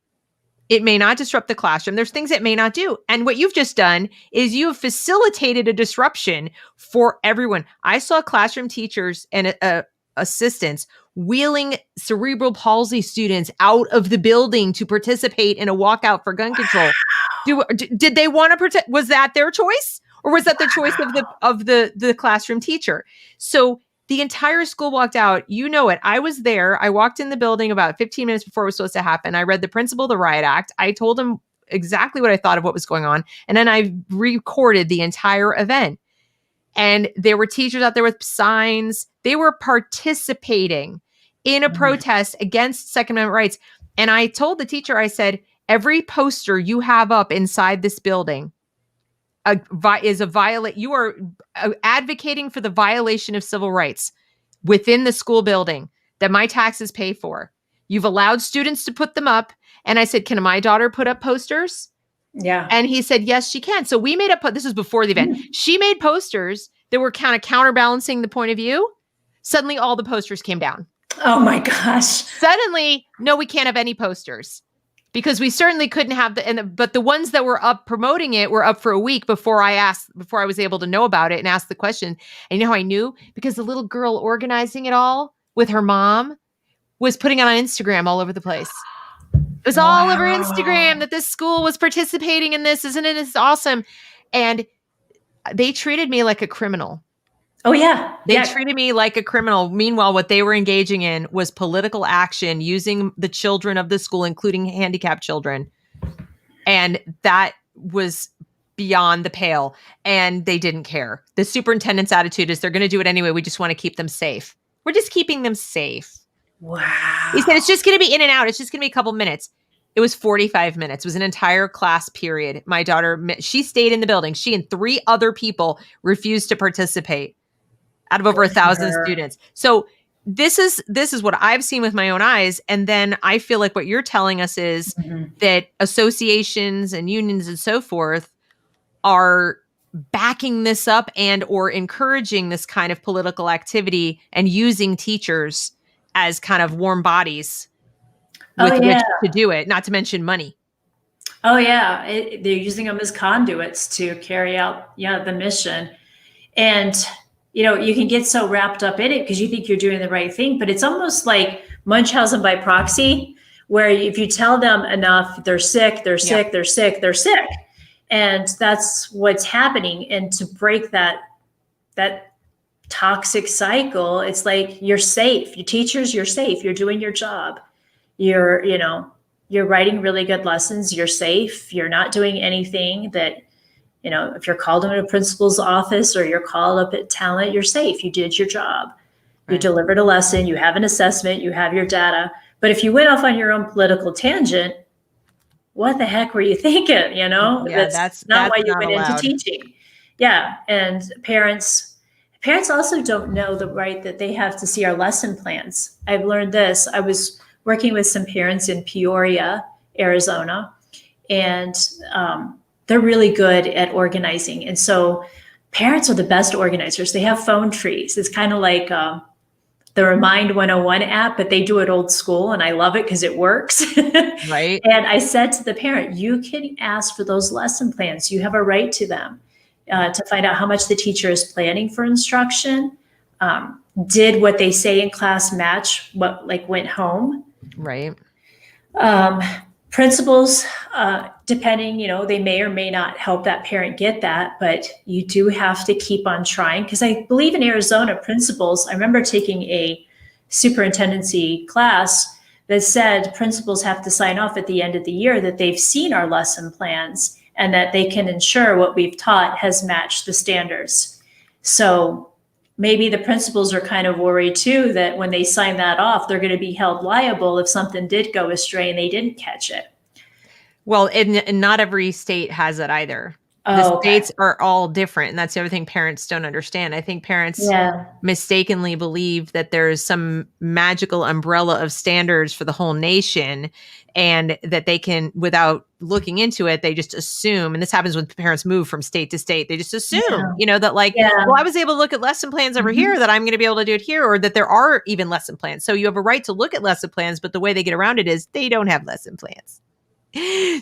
It may not disrupt the classroom. There's things it may not do. And what you've just done is you have facilitated a disruption for everyone. I saw classroom teachers and assistants wheeling cerebral palsy students out of the building to participate in a walkout for gun control. Did they want to protect? Was that their choice, or was that the choice of the classroom teacher? So the entire school walked out. You know it. I was there. I walked in the building about 15 minutes before it was supposed to happen. I read the principle of the riot act. I told him exactly what I thought of what was going on, and then I recorded the entire event. And there were teachers out there with signs. They were participating in a protest against Second Amendment rights. And I told the teacher, I said, every poster you have up inside this building is a violate. You are advocating for the violation of civil rights within the school building that my taxes pay for. You've allowed students to put them up. And I said, can my daughter put up posters? Yeah. And he said, yes, she can. So we made up, this was before the event. She made posters that were kind of counterbalancing the point of view. Suddenly all the posters came down. Oh my gosh. Suddenly, no, we can't have any posters because we certainly couldn't have but the ones that were up promoting it were up for a week before I was able to know about it and ask the question. And you know how I knew? Because the little girl organizing it all with her mom was putting it on Instagram all over the place. It was all over Instagram that this school was participating in this. Isn't it? It's awesome. And they treated me like a criminal. Oh, yeah. They treated me like a criminal. Meanwhile, what they were engaging in was political action using the children of the school, including handicapped children. And that was beyond the pale. And they didn't care. The superintendent's attitude is they're going to do it anyway. We just want to keep them safe. We're just keeping them safe. Wow. He said, it's just going to be in and out. It's just going to be a couple minutes. It was 45 minutes. It was an entire class period. My daughter, she stayed in the building. She and 3 other people refused to participate out of over 1,000 students. So this is what I've seen with my own eyes. And then I feel like what you're telling us is that associations and unions and so forth are backing this up and or encouraging this kind of political activity and using teachers as kind of warm bodies with which to do it, not to mention money. Oh, yeah. They're using them as conduits to carry out, the mission. And, you can get so wrapped up in it because you think you're doing the right thing, but it's almost like Munchausen by proxy, where if you tell them enough, they're sick, they're sick, they're sick, they're sick. And that's what's happening. And to break that toxic cycle, it's like, you're safe. You teachers, you're safe. You're doing your job. You're writing really good lessons. You're safe. You're not doing anything that, if you're called into a principal's office or you're called up at talent, you're safe. You did your job. Right. You delivered a lesson. You have an assessment. You have your data. But if you went off on your own political tangent, what the heck were you thinking? That's not why you went into teaching. Yeah. And parents also don't know the right that they have to see our lesson plans. I've learned this. I was working with some parents in Peoria, Arizona, and they're really good at organizing. And so parents are the best organizers. They have phone trees. It's kind of like the Remind 101 app, but they do it old school, and I love it because it works. Right. And I said to the parent, you can ask for those lesson plans. You have a right to them, to find out how much the teacher is planning for instruction. Did what they say in class match what went home? Right. Principals, depending, they may or may not help that parent get that, but you do have to keep on trying. Because I believe in Arizona, principals, I remember taking a superintendency class that said principals have to sign off at the end of the year that they've seen our lesson plans and that they can ensure what we've taught has matched the standards. So maybe the principals are kind of worried too that when they sign that off, they're going to be held liable if something did go astray and they didn't catch it. Well, and not every state has it either. The states are all different. And that's the other thing parents don't understand. I think parents mistakenly believe that there's some magical umbrella of standards for the whole nation, and that they can, without looking into it, they just assume, and this happens when parents move from state to state, they just assume, that well, I was able to look at lesson plans over here, that I'm going to be able to do it here, or that there are even lesson plans. So you have a right to look at lesson plans, but the way they get around it is they don't have lesson plans.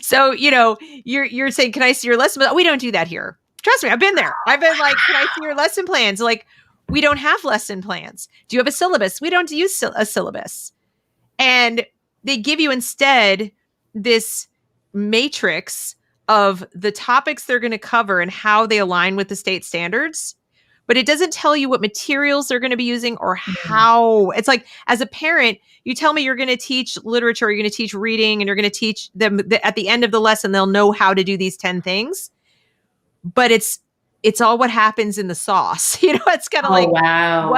So, you're saying, can I see your lesson? We don't do that here. Trust me, I've been there. I've been like, can I see your lesson plans? Like, we don't have lesson plans. Do you have a syllabus? We don't use a syllabus. And they give you instead this matrix of the topics they're going to cover and how they align with the state standards. But it doesn't tell you what materials they're going to be using or how. It's like, as a parent, you tell me you're going to teach literature, you're going to teach reading, and you're going to teach them at the end of the lesson, they'll know how to do these 10 things. But it's all what happens in the sauce. It's kind of wow.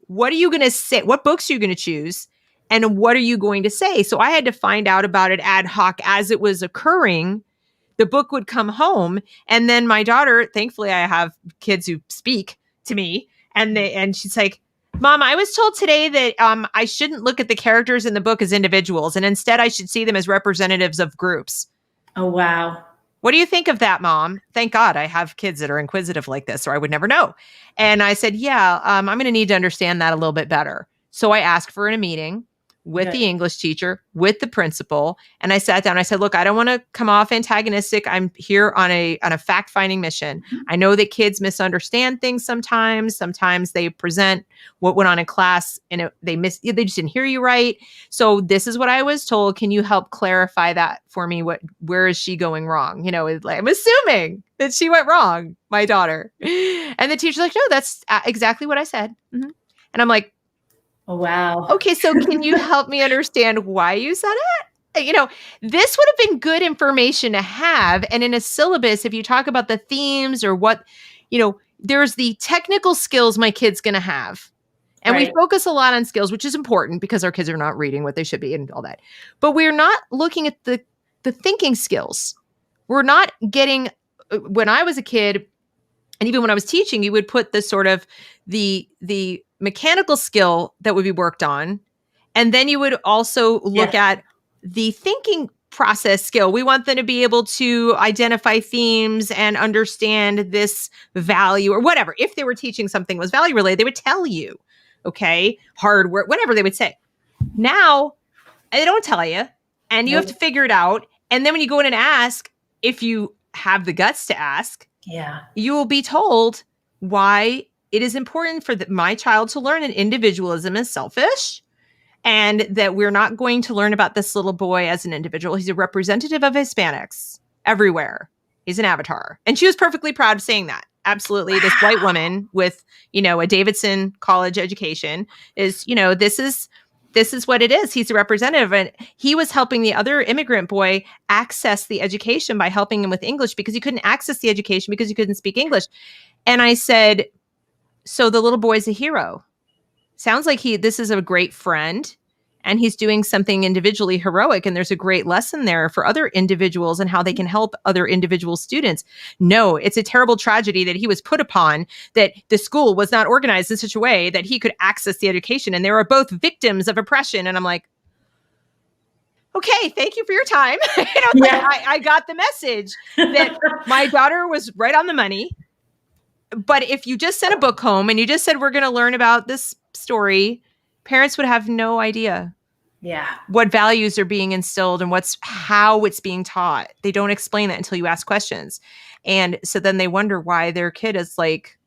What are you going to say? What books are you going to choose? And what are you going to say? So I had to find out about it ad hoc as it was occurring. The book would come home, and then my daughter, thankfully I have kids who speak to me, and she's like, Mom, I was told today that I shouldn't look at the characters in the book as individuals, and instead I should see them as representatives of groups. Oh, wow. What do you think of that, Mom? Thank God I have kids that are inquisitive like this, or I would never know. And I said, I'm going to need to understand that a little bit better. So I asked for a meeting with the English teacher, with the principal. And I sat down, I said, look, I don't want to come off antagonistic. I'm here on a fact-finding mission. I know that kids misunderstand things sometimes. Sometimes they present what went on in class and they just didn't hear you right. So this is what I was told. Can you help clarify that for me? Where is she going wrong? I'm assuming that she went wrong, my daughter. And the teacher's like, no, that's exactly what I said. And I'm like, oh, wow. Okay, so can you help me understand why you said it? This would have been good information to have. And in a syllabus, if you talk about the themes or what, there's the technical skills my kid's going to have. And we focus a lot on skills, which is important because our kids are not reading what they should be and all that. But we're not looking at the thinking skills. We're not getting, when I was a kid, and even when I was teaching, you would put the sort of the mechanical skill that would be worked on. And then you would also look at the thinking process skill. We want them to be able to identify themes and understand this value or whatever. If they were teaching something was value related, they would tell you, okay, hard work, whatever they would say. Now, they don't tell you, and you have to figure it out. And then when you go in and ask, if you have the guts to ask, you will be told why it is important for my child to learn that individualism is selfish, and that we're not going to learn about this little boy as an individual. He's a representative of Hispanics everywhere. He's an avatar. And she was perfectly proud of saying that. Absolutely. Wow. This white woman with, a Davidson college education is, this is what it is. He's a representative. And he was helping the other immigrant boy access the education by helping him with English, because he couldn't access the education because he couldn't speak English. And I said, so the little boy's a hero. Sounds like this is a great friend, and he's doing something individually heroic. And there's a great lesson there for other individuals and how they can help other individual students. No, it's a terrible tragedy that he was put upon, that the school was not organized in such a way that he could access the education. And they were both victims of oppression. And I'm like, okay, thank you for your time. I got the message that my daughter was right on the money. But if you just sent a book home and you just said, we're going to learn about this story, parents would have no idea what values are being instilled and how it's being taught. They don't explain that until you ask questions. And so then they wonder why their kid is like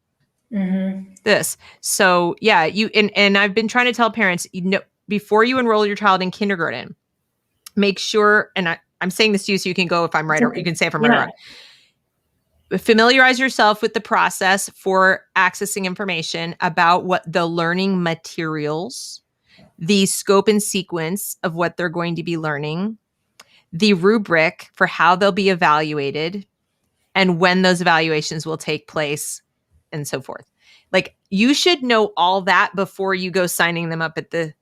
this. So yeah, and I've been trying to tell parents, before you enroll your child in kindergarten, make sure, and I'm saying this to you so you can go if I'm right, or you can say if I'm right or wrong. Familiarize yourself with the process for accessing information about what the learning materials, the scope and sequence of what they're going to be learning, the rubric for how they'll be evaluated, and when those evaluations will take place, and so forth. Like, you should know all that before you go signing them up at the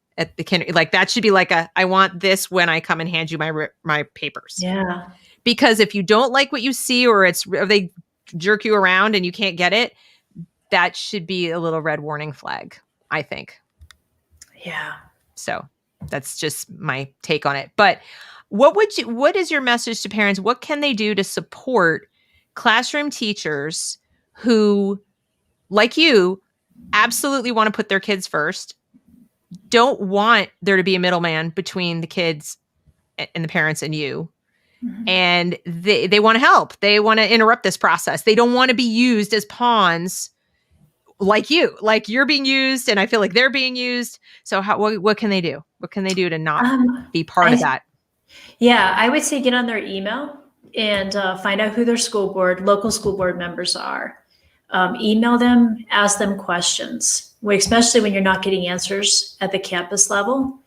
kinder. Like, that should be like I want this when I come and hand you my papers. Yeah. Because if you don't like what you see, or they jerk you around and you can't get it, that should be a little red warning flag, I think. Yeah. So that's just my take on it. But what is your message to parents? What can they do to support classroom teachers who, like you, absolutely want to put their kids first, don't want there to be a middleman between the kids and the parents and you, and they want to help. They want to interrupt this process. They don't want to be used as pawns like you're being used, and I feel like they're being used. So what can they do? What can they do to not be part of that? Yeah, I would say get on their email and find out who their local school board members are. Email them, ask them questions, especially when you're not getting answers at the campus level.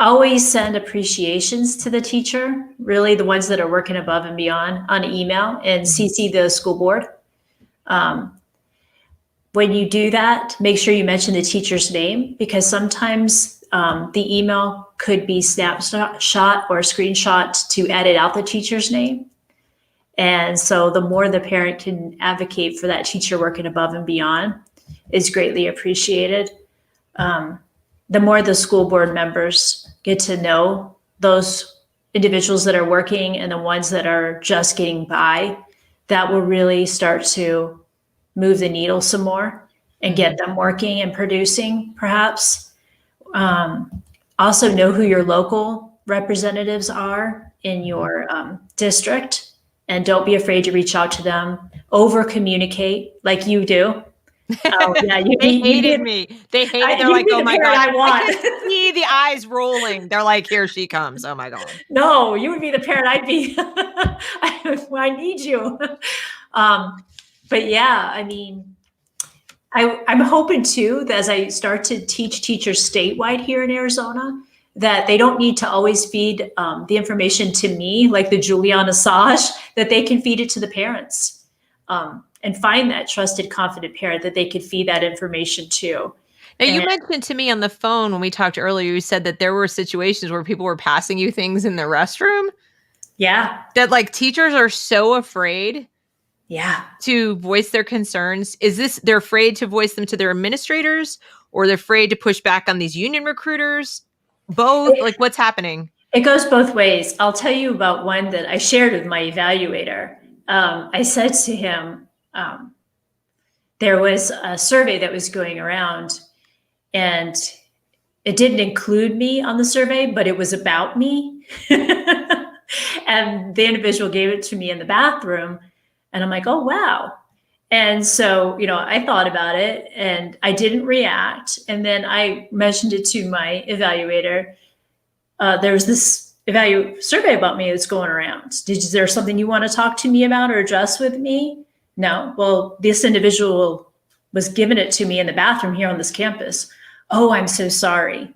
Always send appreciations to the teacher, really the ones that are working above and beyond, on email, and CC the school board. When you do that, make sure you mention the teacher's name, because sometimes the email could be snapshot or screenshot to edit out the teacher's name. And so the more the parent can advocate for that teacher working above and beyond is greatly appreciated. The more the school board members get to know those individuals that are working and the ones that are just getting by, that will really start to move the needle some more and get them working and producing, perhaps. Also know who your local representatives are in your district, and don't be afraid to reach out to them. Over communicate like you do. Yeah, they hated me. They hated. They're like, "Oh my God, I can see the eyes rolling." They're like, "Here she comes." Oh my God. No, you would be the parent. I'd be. I need you. But yeah, I mean, I'm hoping too that as I start to teach teachers statewide here in Arizona, that they don't need to always feed the information to me, like the Julian Assange, that they can feed it to the parents. And find that trusted, confident parent that they could feed that information to. Now, you mentioned to me on the phone when we talked earlier, you said that there were situations where people were passing you things in the restroom. Yeah. That like teachers are so afraid to voice their concerns. Is this, they're afraid to voice them to their administrators, or they're afraid to push back on these union recruiters? Both? Like, what's happening? It goes both ways. I'll tell you about one that I shared with my evaluator. I said to him, there was a survey that was going around, and it didn't include me on the survey, but it was about me. And the individual gave it to me in the bathroom, and I'm like, oh, wow. And so, I thought about it and I didn't react. And then I mentioned it to my evaluator. There was this survey about me that's going around. Is there something you want to talk to me about or address with me? No. Well, this individual was giving it to me in the bathroom here on this campus. Oh, I'm so sorry.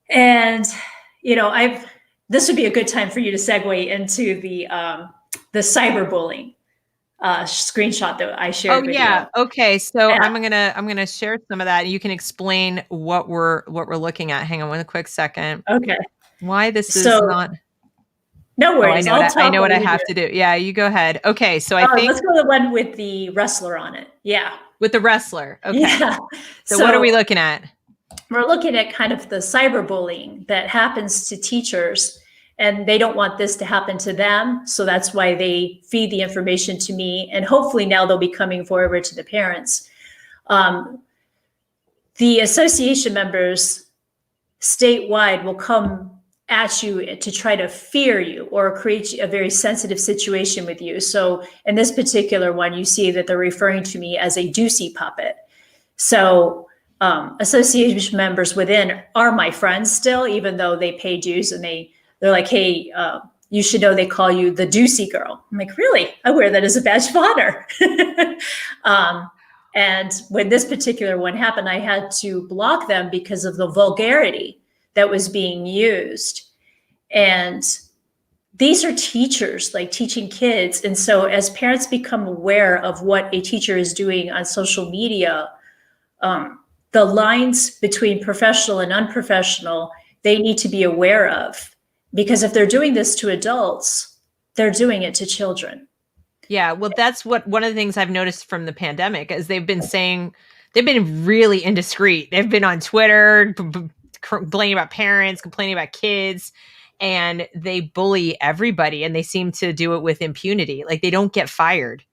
And, this would be a good time for you to segue into the cyberbullying screenshot that I shared. Oh yeah. You. Okay. So I'm gonna share some of that, and you can explain what we're looking at. Hang on one quick second. Okay. Why this is not. No worries. I know what I have to do. Yeah, you go ahead. Okay, so I think let's go to the one with the wrestler on it. Yeah. With the wrestler. Okay. Yeah. So what are we looking at? We're looking at kind of the cyberbullying that happens to teachers, and they don't want this to happen to them. So that's why they feed the information to me, and hopefully now they'll be coming forward to the parents. the association members statewide will come at you to try to fear you or create a very sensitive situation with you. So in this particular one, you see that they're referring to me as a Duecy puppet. So association members within are my friends still, even though they pay dues, and they're like, hey, you should know they call you the Duecy Girl. I'm like, really? I wear that as a badge of honor. And when this particular one happened, I had to block them because of the vulgarity that was being used. And these are teachers, like teaching kids. And so as parents become aware of what a teacher is doing on social media, the lines between professional and unprofessional, they need to be aware of. Because if they're doing this to adults, they're doing it to children. Yeah, well, that's one of the things I've noticed from the pandemic is they've been really indiscreet. They've been on Twitter complaining about parents, complaining about kids, and they bully everybody, and they seem to do it with impunity. Like they don't get fired.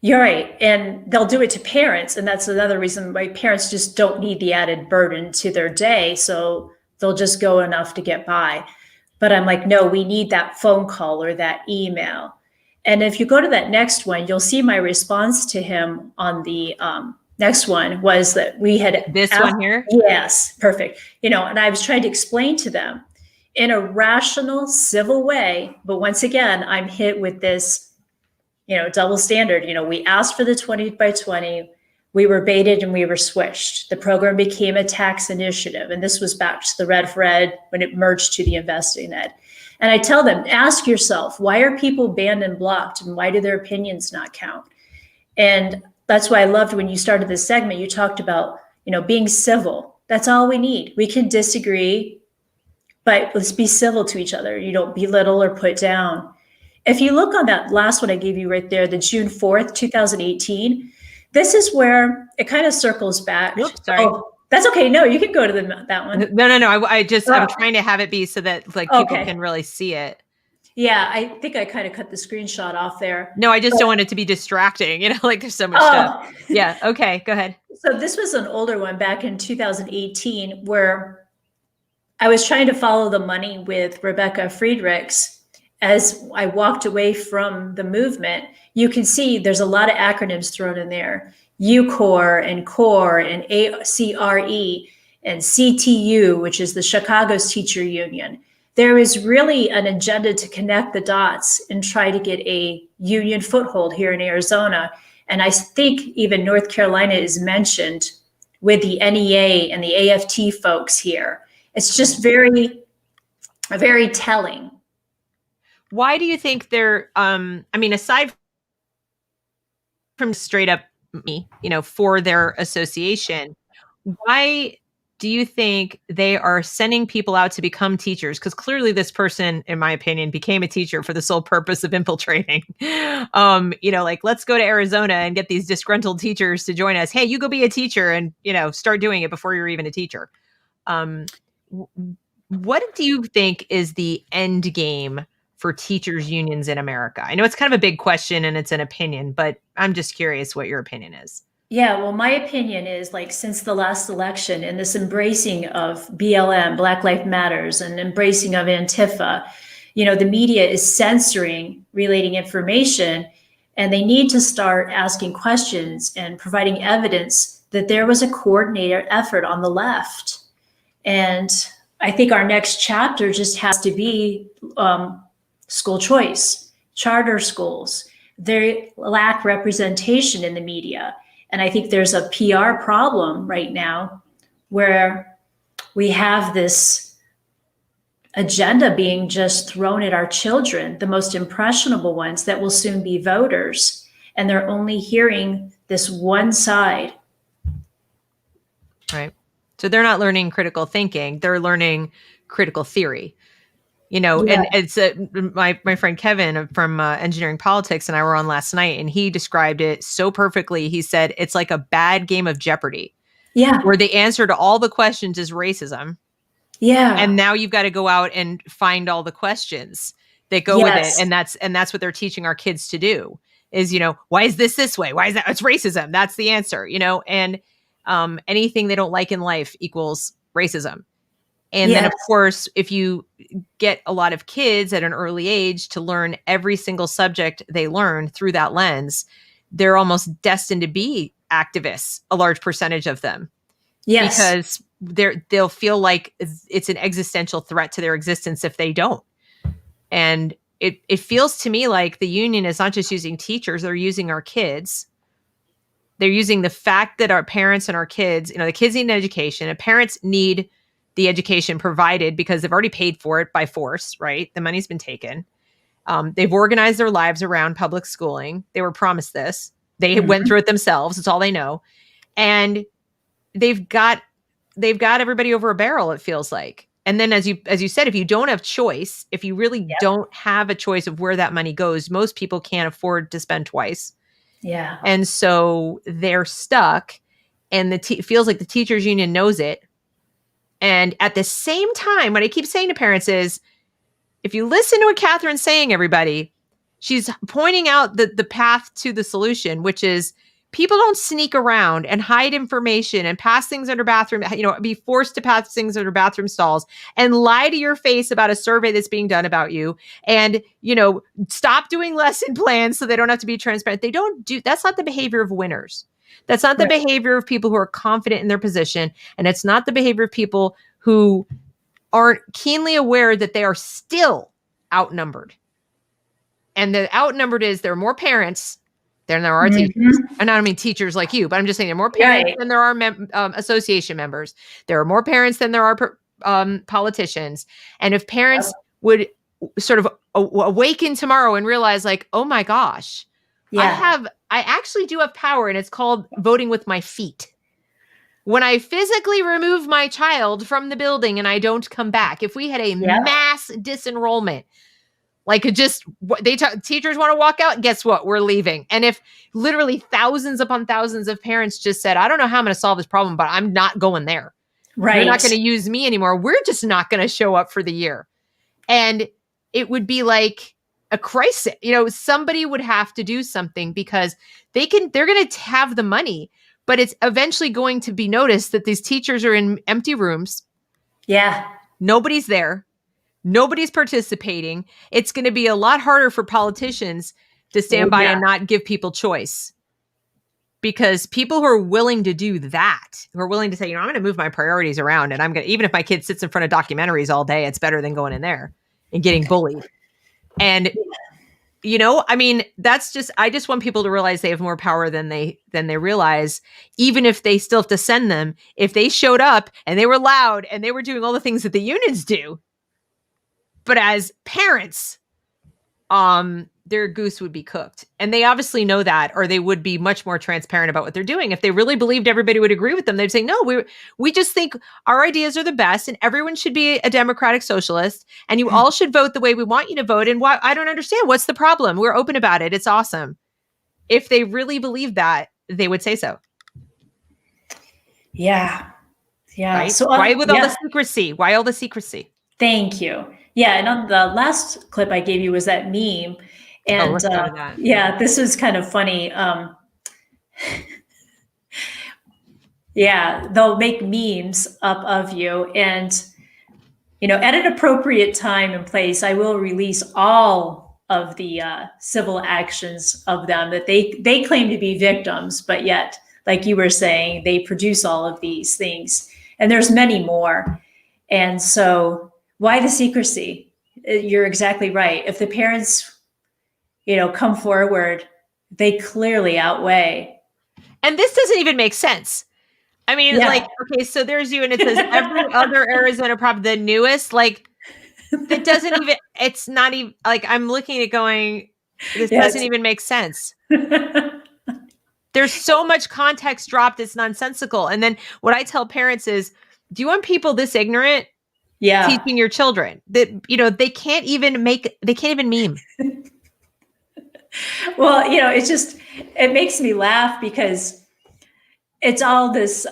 You're right. And they'll do it to parents. And that's another reason why parents just don't need the added burden to their day. So they'll just go enough to get by. But I'm like, no, we need that phone call or that email. And if you go to that next one, you'll see my response to him on the next one was that we had this one here. Yes, perfect. And I was trying to explain to them in a rational, civil way. But once again, I'm hit with this, double standard. We asked for the 20 by 20. We were baited and we were switched. The program became a tax initiative. And this was back to the Red for Ed when it merged to the Investing Ed. And I tell them, ask yourself, why are people banned and blocked? And why do their opinions not count? And that's why I loved when you started this segment, you talked about, being civil. That's all we need. We can disagree, but let's be civil to each other. You don't belittle or put down. If you look on that last one I gave you right there, the June 4th, 2018, this is where it kind of circles back. Oops, sorry. Oh, that's okay. No, you can go to that one. No. I'm trying to have it be so that people can really see it. Yeah, I think I kind of cut the screenshot off there. No, I just don't want it to be distracting. Like there's so much stuff. Yeah. Okay. Go ahead. So this was an older one back in 2018 where I was trying to follow the money with Rebecca Friedrichs. As I walked away from the movement, you can see there's a lot of acronyms thrown in there. UCORE and CORE and ACRE and CTU, which is the Chicago's Teacher Union. There is really an agenda to connect the dots and try to get a union foothold here in Arizona. And I think even North Carolina is mentioned with the NEA and the AFT folks here. It's just very, very telling. Why do you think they're, aside from straight up me, for their association, why do you think they are sending people out to become teachers? Because clearly this person, in my opinion, became a teacher for the sole purpose of infiltrating. Let's go to Arizona and get these disgruntled teachers to join us. Hey, you go be a teacher and, start doing it before you're even a teacher. What do you think is the end game for teachers unions in America? I know it's kind of a big question and it's an opinion, but I'm just curious what your opinion is. Yeah, well, my opinion is since the last election and this embracing of BLM, Black Lives Matters, and embracing of Antifa, the media is censoring relating information, and they need to start asking questions and providing evidence that there was a coordinated effort on the left. And I think our next chapter just has to be school choice, charter schools. They lack representation in the media. And I think there's a PR problem right now where we have this agenda being just thrown at our children, the most impressionable ones that will soon be voters. And they're only hearing this one side. Right. So they're not learning critical thinking. They're learning critical theory. And it's my friend Kevin from Engineering Politics and I were on last night, and he described it so perfectly. He said it's like a bad game of Jeopardy. Yeah. Where the answer to all the questions is racism. Yeah. And now you've got to go out and find all the questions that go with it. And that's what they're teaching our kids to do is, why is this way? Why is that? It's racism. That's the answer, and anything they don't like in life equals racism. And then, Yes. of course, if you get a lot of kids at an early age to learn every single subject they learn through that lens, they're almost destined to be activists, a large percentage of them. Yes. Because they'll feel like it's an existential threat to their existence if they don't. And it feels to me like the union is not just using teachers, they're using our kids. They're using the fact that our parents and our kids, the kids need an education, and parents need the education provided because they've already paid for it by force, right? The money's been taken. They've organized their lives around public schooling. They were promised this. They went through it themselves. It's all they know. And they've got everybody over a barrel, it feels like. And then as you said, if you don't have choice, if you really don't have a choice of where that money goes, most people can't afford to spend twice. Yeah. And so they're stuck, and it feels like the teachers union knows it. And at the same time, what I keep saying to parents is, if you listen to what Catherine's saying, everybody, she's pointing out the path to the solution, which is people don't sneak around and hide information and pass things under bathroom, be forced to pass things under bathroom stalls and lie to your face about a survey that's being done about you and, stop doing lesson plans so they don't have to be transparent. That's not the behavior of winners. That's not the behavior of people who are confident in their position. And it's not the behavior of people who aren't keenly aware that they are still outnumbered. And the outnumbered is there are more parents than there are teachers. And I don't mean teachers like you, but I'm just saying there are more parents than there are association members. There are more parents than there are politicians. And if parents would sort of awaken tomorrow and realize like, oh my gosh, I actually do have power, and it's called voting with my feet. When I physically remove my child from the building and I don't come back, if we had a mass disenrollment, like teachers want to walk out, guess what? We're leaving. And if literally thousands upon thousands of parents just said, I don't know how I'm going to solve this problem, but I'm not going there. Right. You're not going to use me anymore. We're just not going to show up for the year. And it would be like a crisis. Somebody would have to do something because they're going to have the money, but it's eventually going to be noticed that these teachers are in empty rooms. Yeah. Nobody's there. Nobody's participating. It's going to be a lot harder for politicians to stand by and not give people choice. Because people who are willing to do that, who are willing to say, I'm going to move my priorities around, and I'm going to, even if my kid sits in front of documentaries all day, it's better than going in there and getting bullied. And, I just want people to realize they have more power than they realize, even if they still have to send them. If they showed up and they were loud and they were doing all the things that the unions do, but as parents, their goose would be cooked. And they obviously know that, or they would be much more transparent about what they're doing. If they really believed everybody would agree with them, they'd say, no, we just think our ideas are the best and everyone should be a democratic socialist and you all should vote the way we want you to vote. And why? I don't understand. What's the problem? We're open about it. It's awesome. If they really believe that, they would say so. Yeah. Yeah. Right? So why with all the secrecy? Why all the secrecy? Thank you. Yeah. And on the last clip I gave you was that meme. And this was kind of funny. They'll make memes up of you. And, at an appropriate time and place, I will release all of the civil actions of them that they claim to be victims, but yet, like you were saying, they produce all of these things. And there's many more. And so why the secrecy? You're exactly right. If the parents come forward, they clearly outweigh. And this doesn't even make sense. I mean, okay, so there's you, and it says every other Arizona prop, the newest, that doesn't even, it's not even, I'm looking at going, this doesn't even make sense. There's so much context dropped, it's nonsensical. And then what I tell parents is, do you want people this ignorant teaching your children that, they can't even meme? Well, it makes me laugh because it's all this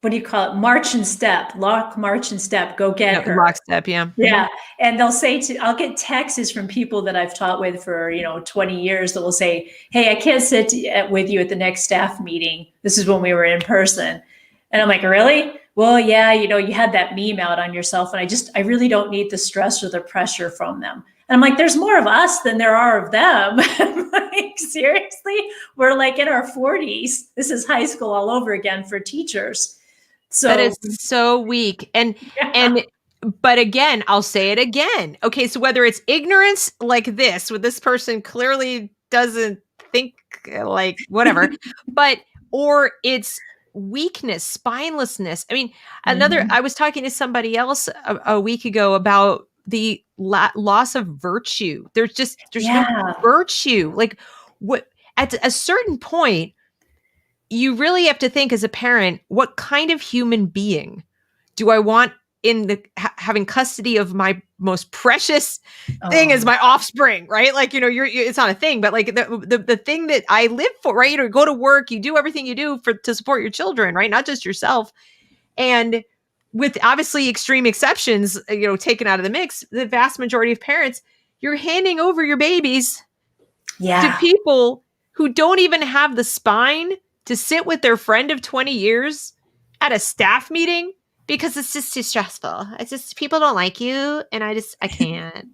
what do you call it? March and step, lock, march and step, go get her. Lockstep, yeah. Yeah. And they'll say I'll get texts from people that I've taught with for, 20 years that will say, hey, I can't sit with you at the next staff meeting. This is when we were in person. And I'm like, really? Well, yeah, you had that meme out on yourself. And I really don't need the stress or the pressure from them. And I'm like, there's more of us than there are of them. I'm like, seriously? We're like in our 40s. This is high school all over again for teachers. So that is so weak. But again, I'll say it again. Okay, so whether it's ignorance like this, where this person clearly doesn't think like whatever, or it's weakness, spinelessness. I mean, I was talking to somebody else a week ago about the loss of virtue. There's no virtue. Like what at a certain point, you really have to think as a parent, what kind of human being do I want in the having custody of my most precious thing as my offspring, right? Like, it's not a thing, but like the thing that I live for, right? You go to work, you do everything you do to support your children, right? Not just yourself. And with obviously extreme exceptions, taken out of the mix, the vast majority of parents, you're handing over your babies to people who don't even have the spine to sit with their friend of 20 years at a staff meeting because it's just too stressful. It's just people don't like you and I can't.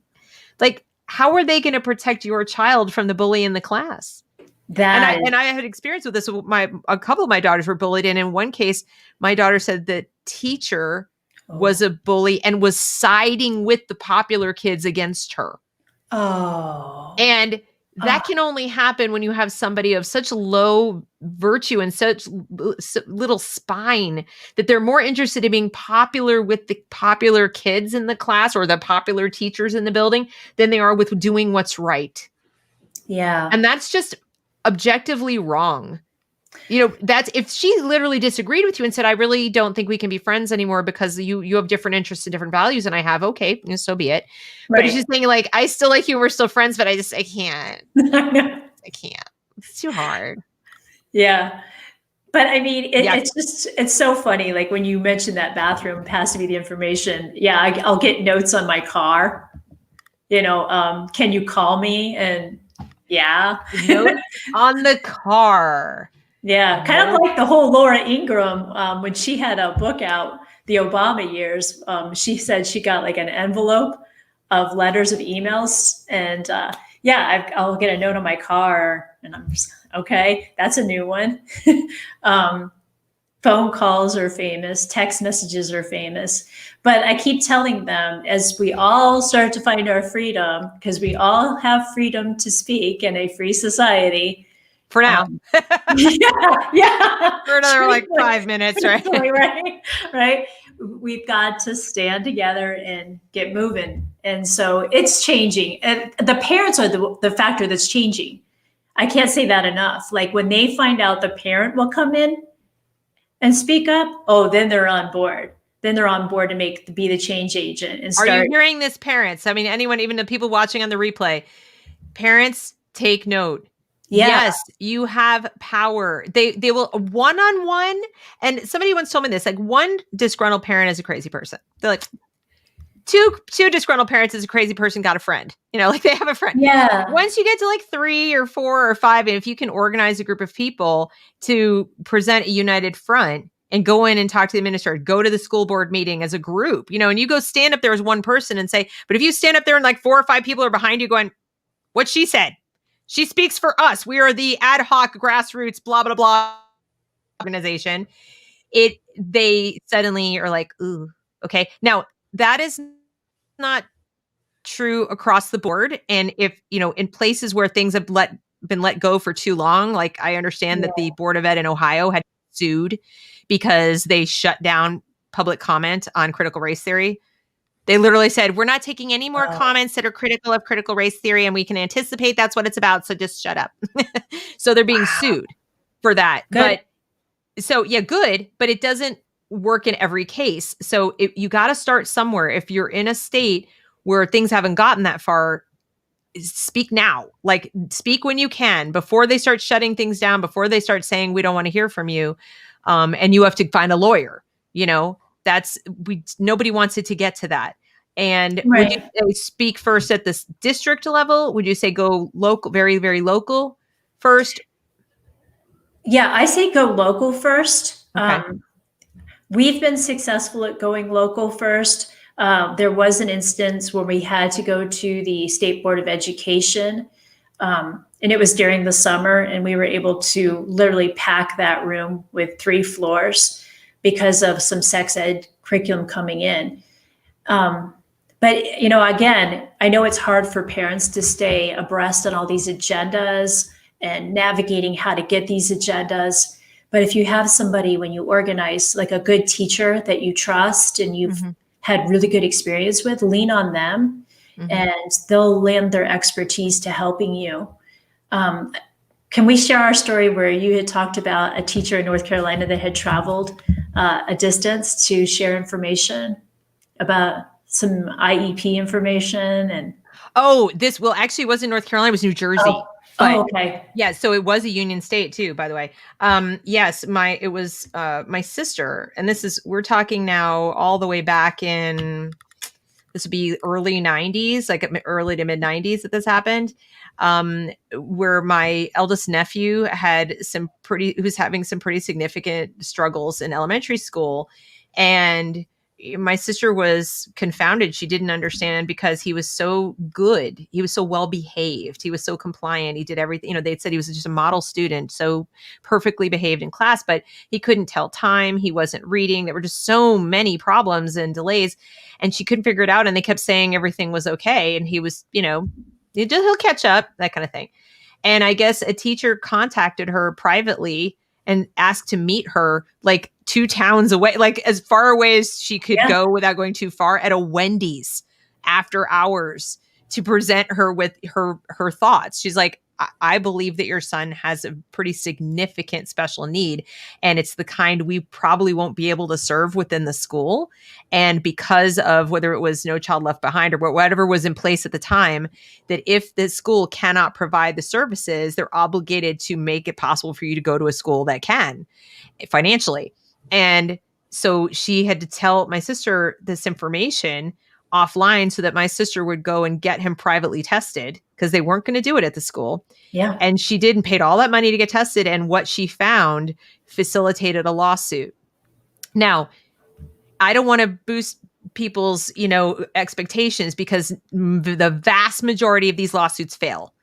Like, how are they going to protect your child from the bully in the class? And I had experience with this. A couple of my daughters were bullied, and in one case, my daughter said the teacher was a bully and was siding with the popular kids against her. And that can only happen when you have somebody of such low virtue and such little spine that they're more interested in being popular with the popular kids in the class or the popular teachers in the building than they are with doing what's right. Yeah. And that's just objectively wrong. That's if she literally disagreed with you and said, I really don't think we can be friends anymore because you have different interests and different values and I have, okay, so be it. Right. But it's just saying like, I still like you, we're still friends, but I can't. I can't. It's too hard. Yeah. But I mean, it's so funny. Like when you mentioned that bathroom, passing me the information. Yeah. I'll get notes on my car, can you call me? And notes on the car. Yeah, kind of like the whole Laura Ingraham, when she had a book out, the Obama years, she said she got like an envelope of letters of emails. And I'll get a note on my car and I'm just, okay, that's a new one. Phone calls are famous, text messages are famous. But I keep telling them as we all start to find our freedom, because we all have freedom to speak in a free society. For now. Yeah. For another like 5 minutes, right? Right. We've got to stand together and get moving. And so it's changing. And the parents are the factor that's changing. I can't say that enough. Like when they find out the parent will come in and speak up, then they're on board. Then they're on board to be the change agent. And are you hearing this, parents? I mean, anyone, even the people watching on the replay, parents, take note. Yeah. Yes, you have power. They will one-on-one. And somebody once told me this, like one disgruntled parent is a crazy person. They're like, two disgruntled parents is a crazy person, got a friend. Like they have a friend. Yeah. Once you get to like 3 or 4 or 5, and if you can organize a group of people to present a united front and go in and talk to the administrator, go to the school board meeting as a group, and you go stand up there as one person and say, but if you stand up there and like 4 or 5 people are behind you going, what she said, she speaks for us. We are the ad hoc grassroots, blah, blah, blah organization. They suddenly are like, ooh, okay. Now that is not true across the board. And if, in places where things have been let go for too long, like I understand that the Board of Ed in Ohio had sued because they shut down public comment on critical race theory. They literally said, we're not taking any more comments that are critical of critical race theory, and we can anticipate that's what it's about. So just shut up. So they're being sued for that. Good. Good, but it doesn't work in every case. So you got to start somewhere. If you're in a state where things haven't gotten that far, speak now, like speak when you can, before they start shutting things down, before they start saying, we don't want to hear from you. And you have to find a lawyer, nobody wants it to get to that. And would you Right. say speak first at this district level? Would you say go local, very, very local first? Yeah, I say go local first. Okay. We've been successful at going local first. There was an instance where we had to go to the State Board of Education, and it was during the summer, and we were able to literally pack that room with 3 floors because of some sex ed curriculum coming in. But, again, I know it's hard for parents to stay abreast on all these agendas and navigating how to get these agendas. But if you have somebody, when you organize, like a good teacher that you trust and you've had really good experience with, lean on them, and they'll lend their expertise to helping you. Can we share our story where you had talked about a teacher in North Carolina that had traveled a distance to share information about some IEP information? And actually, it wasn't North Carolina, it was New Jersey. But okay. yeah, so it was a union state too, by the way. Yes, it was my sister, and we're talking now all the way back in, this would be early 90s, like early to mid 90s that this happened, where my eldest nephew was having some pretty significant struggles in elementary school. And my sister was confounded. She didn't understand, because he was so good. He was so well behaved. He was so compliant. He did everything. They said he was just a model student, so perfectly behaved in class, but he couldn't tell time. He wasn't reading. There were just so many problems and delays, and she couldn't figure it out. And they kept saying everything was okay. And he was, he'll catch up, that kind of thing. And I guess a teacher contacted her privately and asked to meet her like 2 towns away, like as far away as she could go without going too far, at a Wendy's after hours, to present her with her thoughts. She's like, I believe that your son has a pretty significant special need, and it's the kind we probably won't be able to serve within the school. And because of whether it was No Child Left Behind or whatever was in place at the time, that if the school cannot provide the services, they're obligated to make it possible for you to go to a school that can financially. And so she had to tell my sister this information offline so that my sister would go and get him privately tested, because they weren't going to do it at the school. Yeah. And she did, and paid all that money to get tested. And what she found facilitated a lawsuit. Now, I don't want to boost people's, expectations, because the vast majority of these lawsuits fail.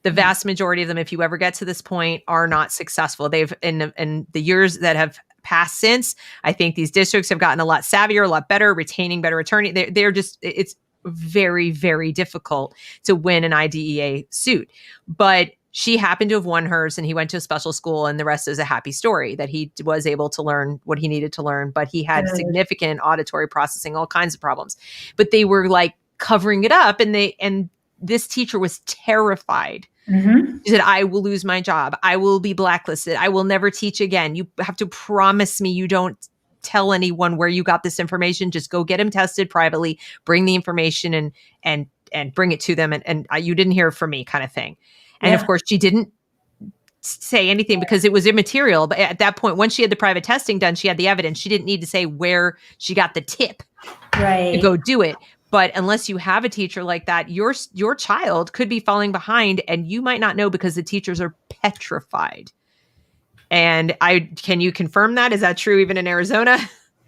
The vast majority of them, if you ever get to this point, are not successful. They've, in the years that have passed since, I think these districts have gotten a lot savvier, a lot better, retaining better attorney. They're just, it's very, very difficult to win an IDEA suit. But she happened to have won hers, and he went to a special school, and the rest is a happy story, that he was able to learn what he needed to learn. But he had significant auditory processing, all kinds of problems. But they were like covering it up, and this teacher was terrified. She said, I will lose my job. I will be blacklisted. I will never teach again. You have to promise me you don't tell anyone where you got this information. Just go get him tested privately, bring the information and bring it to them. And you didn't hear from me, kind of thing. And of course she didn't say anything because it was immaterial. But at that point, once she had the private testing done, she had the evidence. She didn't need to say where she got the tip to go do it. But unless you have a teacher like that, your child could be falling behind, and you might not know, because the teachers are petrified. And can you confirm that? Is that true even in Arizona?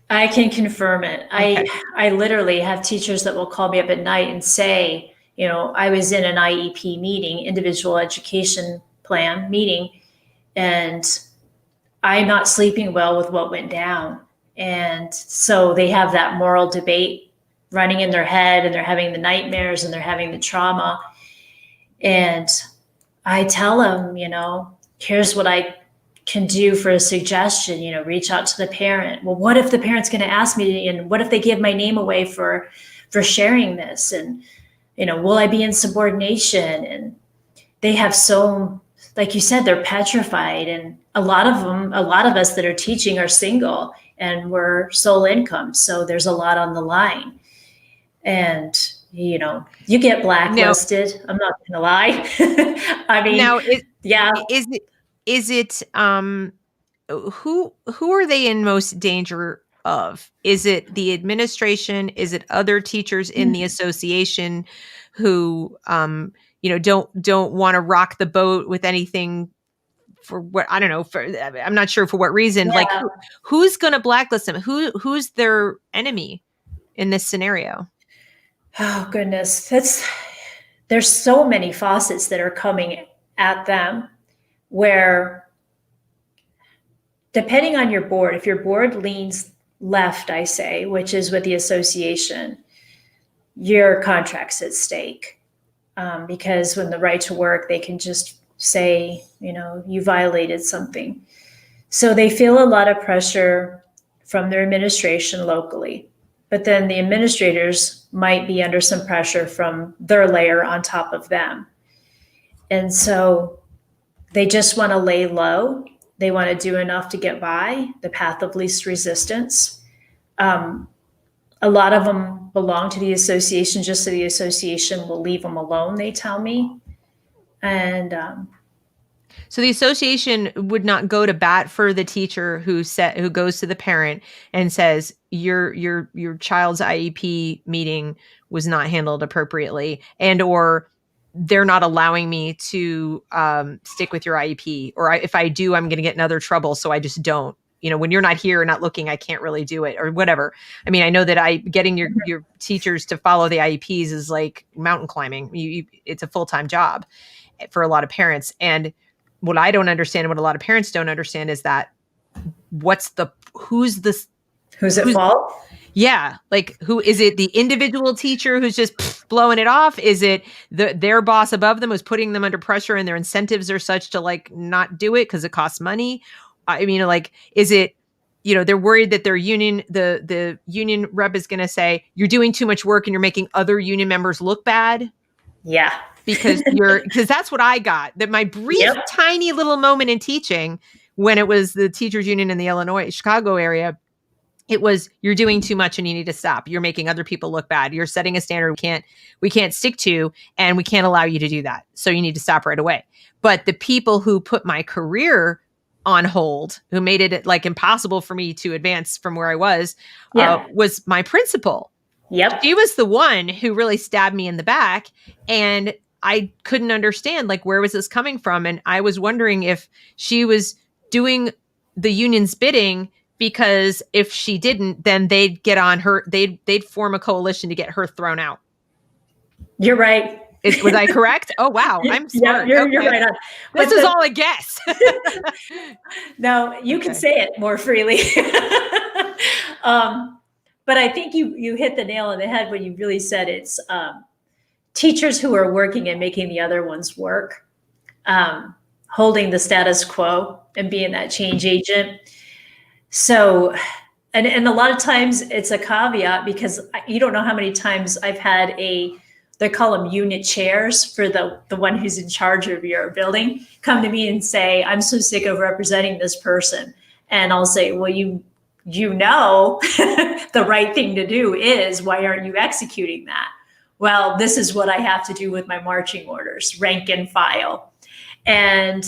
I can confirm it. Okay. I literally have teachers that will call me up at night and say, I was in an IEP meeting, individual education plan meeting, and I'm not sleeping well with what went down. And so they have that moral debate running in their head, and they're having the nightmares, and they're having the trauma. And I tell them, here's what I can do for a suggestion, reach out to the parent. Well, what if the parent's going to ask me, and what if they give my name away for sharing this? And, will I be in subordination? And they have like you said, they're petrified. And a lot of us that are teaching are single, and we're sole income. So there's a lot on the line. And, you get blacklisted. I'm not going to lie. I mean, now, yeah. is it who are they in most danger of? Is it the administration? Is it other teachers in the association who don't want to rock the boat with anything? For what, I don't know, I'm not sure for what reason. Yeah. Like who's going to blacklist them? Who's their enemy in this scenario? Oh goodness, there's so many faucets that are coming at them, where depending on your board, if your board leans left, I say, which is with the association, your contract's at stake. Because when the right to work, they can just say, you violated something. So they feel a lot of pressure from their administration locally. But then the administrators might be under some pressure from their layer on top of them. And so they just want to lay low. They want to do enough to get by, the path of least resistance. A lot of them belong to the association just so the association will leave them alone, they tell me. And so the association would not go to bat for the teacher who goes to the parent and says your child's IEP meeting was not handled appropriately, and or they're not allowing me to stick with your IEP, or if I do, I'm going to get in other trouble, so I just don't. When you're not here or not looking, I can't really do it, or whatever. I mean, I know that getting your teachers to follow the IEPs is like mountain climbing. It's a full-time job for a lot of parents. And what I don't understand, and what a lot of parents don't understand, is that who's at fault? Yeah. Like, who is it? The individual teacher who's just blowing it off? Is it their boss above them who's putting them under pressure and their incentives are such to like not do it because it costs money? I mean, like, is it, they're worried that their union, the union rep is going to say, you're doing too much work and you're making other union members look bad. Yeah. Because that's what I got. That my brief, tiny little moment in teaching, when it was the teachers union in the Chicago area, it was, you're doing too much and you need to stop. You're making other people look bad. You're setting a standard we can't stick to, and we can't allow you to do that. So you need to stop right away. But the people who put my career on hold, who made it like impossible for me to advance from where I was my principal. Yep. She was the one who really stabbed me in the back, and I couldn't understand, like, where was this coming from? And I was wondering if she was doing the union's bidding, because if she didn't, then they'd get on her, they'd form a coalition to get her thrown out. You're right. Was I correct? Oh, wow. I'm smart. Yeah, you're right on. This is all a guess. No, you can say it more freely. But I think you hit the nail on the head when you really said it's teachers who are working and making the other ones work, holding the status quo and being that change agent. So, and a lot of times it's a caveat, because you don't know how many times I've had they call them unit chairs for the one who's in charge of your building, come to me and say, I'm so sick of representing this person. And I'll say, well, the right thing to do is, why aren't you executing that? Well, this is what I have to do with my marching orders, rank and file. And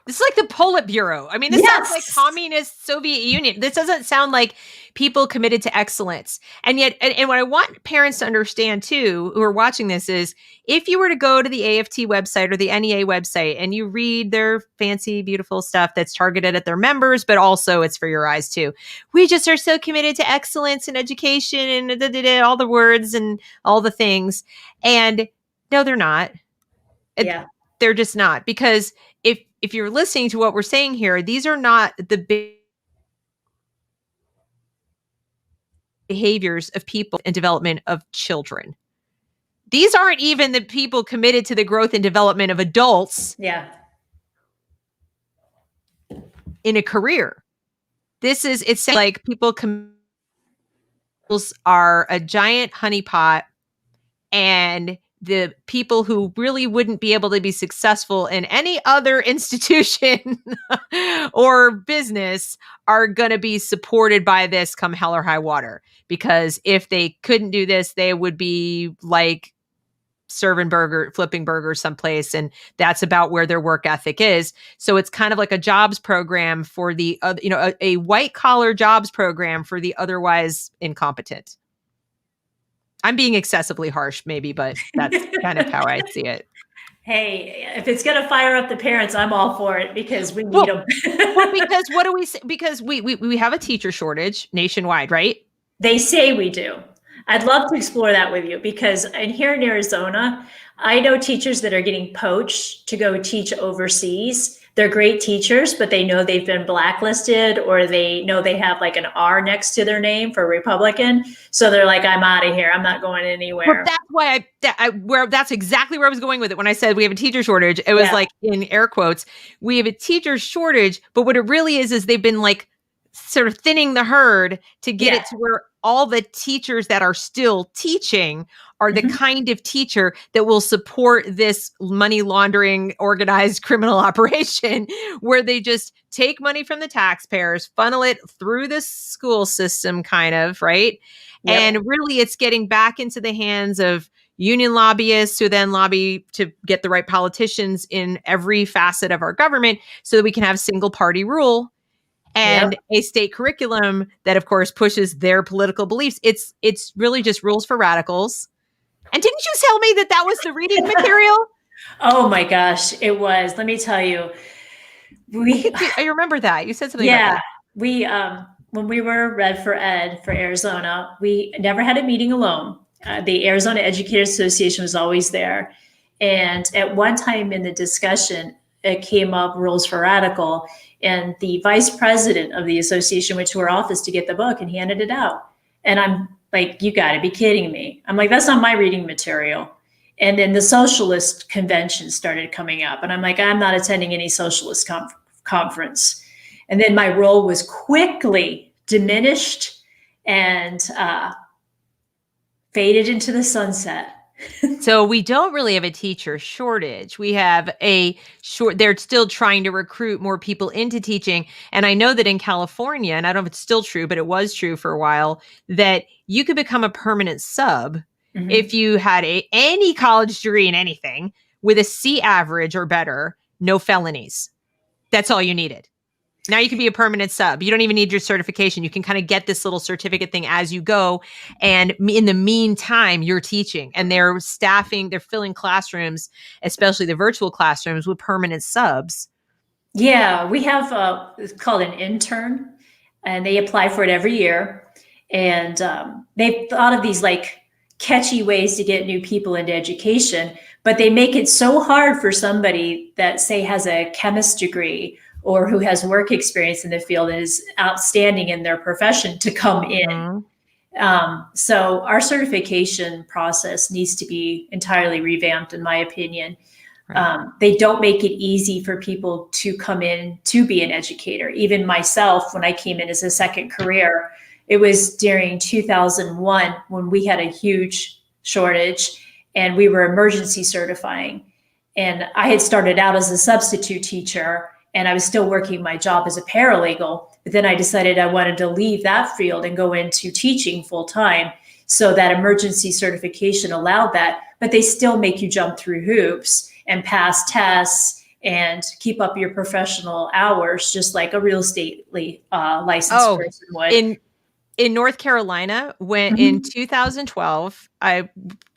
this is like the Politburo. I mean, this sounds like communist Soviet Union. This doesn't sound like people committed to excellence. And yet, and what I want parents to understand too, who are watching this, is if you were to go to the AFT website or the NEA website and you read their fancy, beautiful stuff that's targeted at their members, but also it's for your eyes too. We just are so committed to excellence in education and all the words and all the things. And no, they're not. Yeah. They're just not. Because if you're listening to what we're saying here, these are not the big behaviors of people and development of children. These aren't even the people committed to the growth and development of adults. Yeah. In a career. It's like people are a giant honeypot, and the people who really wouldn't be able to be successful in any other institution or business are going to be supported by this come hell or high water. Because if they couldn't do this, they would be like flipping burgers someplace. And that's about where their work ethic is. So it's kind of like a jobs program for the, a white collar jobs program for the otherwise incompetent. I'm being excessively harsh, maybe, but that's kind of how I see it. Hey, if it's going to fire up the parents, I'm all for it because we need them. Well, because what do we say? Because we have a teacher shortage nationwide, right? They say we do. I'd love to explore that with you because here in Arizona, I know teachers that are getting poached to go teach overseas. They're great teachers, but they know they've been blacklisted or they know they have like an R next to their name for Republican. So they're like, I'm out of here. I'm not going anywhere. Well, that's why that's exactly where I was going with it. When I said we have a teacher shortage, it was like in air quotes, we have a teacher shortage, but what it really is they've been like sort of thinning the herd to get it to where all the teachers that are still teaching are the kind of teacher that will support this money laundering organized criminal operation where they just take money from the taxpayers, funnel it through the school system kind of, right? Yep. And really it's getting back into the hands of union lobbyists who then lobby to get the right politicians in every facet of our government so that we can have single party rule and a state curriculum that, of course, pushes their political beliefs. It's really just rules for radicals. And didn't you tell me that was the reading material? Oh my gosh, it was. Let me tell you. I remember that. You said something about that. We when we were Red for Ed for Arizona, we never had a meeting alone. The Arizona Educators Association was always there. And at one time in the discussion, it came up rules for radical. And the vice president of the association went to her office to get the book and handed it out. And I'm like, you got to be kidding me. I'm like, that's not my reading material. And then the socialist convention started coming up. And I'm like, I'm not attending any socialist conference. And then my role was quickly diminished and faded into the sunset. So we don't really have a teacher shortage. We have they're still trying to recruit more people into teaching. And I know that in California, and I don't know if it's still true, but it was true for a while, that you could become a permanent sub if you had any college degree in anything with a C average or better, no felonies. That's all you needed. Now you can be a permanent sub. You don't even need your certification. You can kind of get this little certificate thing as you go. And in the meantime, you're teaching and they're filling classrooms, especially the virtual classrooms with permanent subs. Yeah, we have it's called an intern and they apply for it every year. And they've thought of these like catchy ways to get new people into education, but they make it so hard for somebody that say has a chemist degree or who has work experience in the field and is outstanding in their profession to come in. So our certification process needs to be entirely revamped, in my opinion. Right. They don't make it easy for people to come in to be an educator. Even myself, when I came in as a second career, it was during 2001 when we had a huge shortage and we were emergency certifying. And I had started out as a substitute teacher and I was still working my job as a paralegal, but then I decided I wanted to leave that field and go into teaching full time. So that emergency certification allowed that, but they still make you jump through hoops and pass tests and keep up your professional hours, just like a real estate licensed person would. In North Carolina, when in 2012, I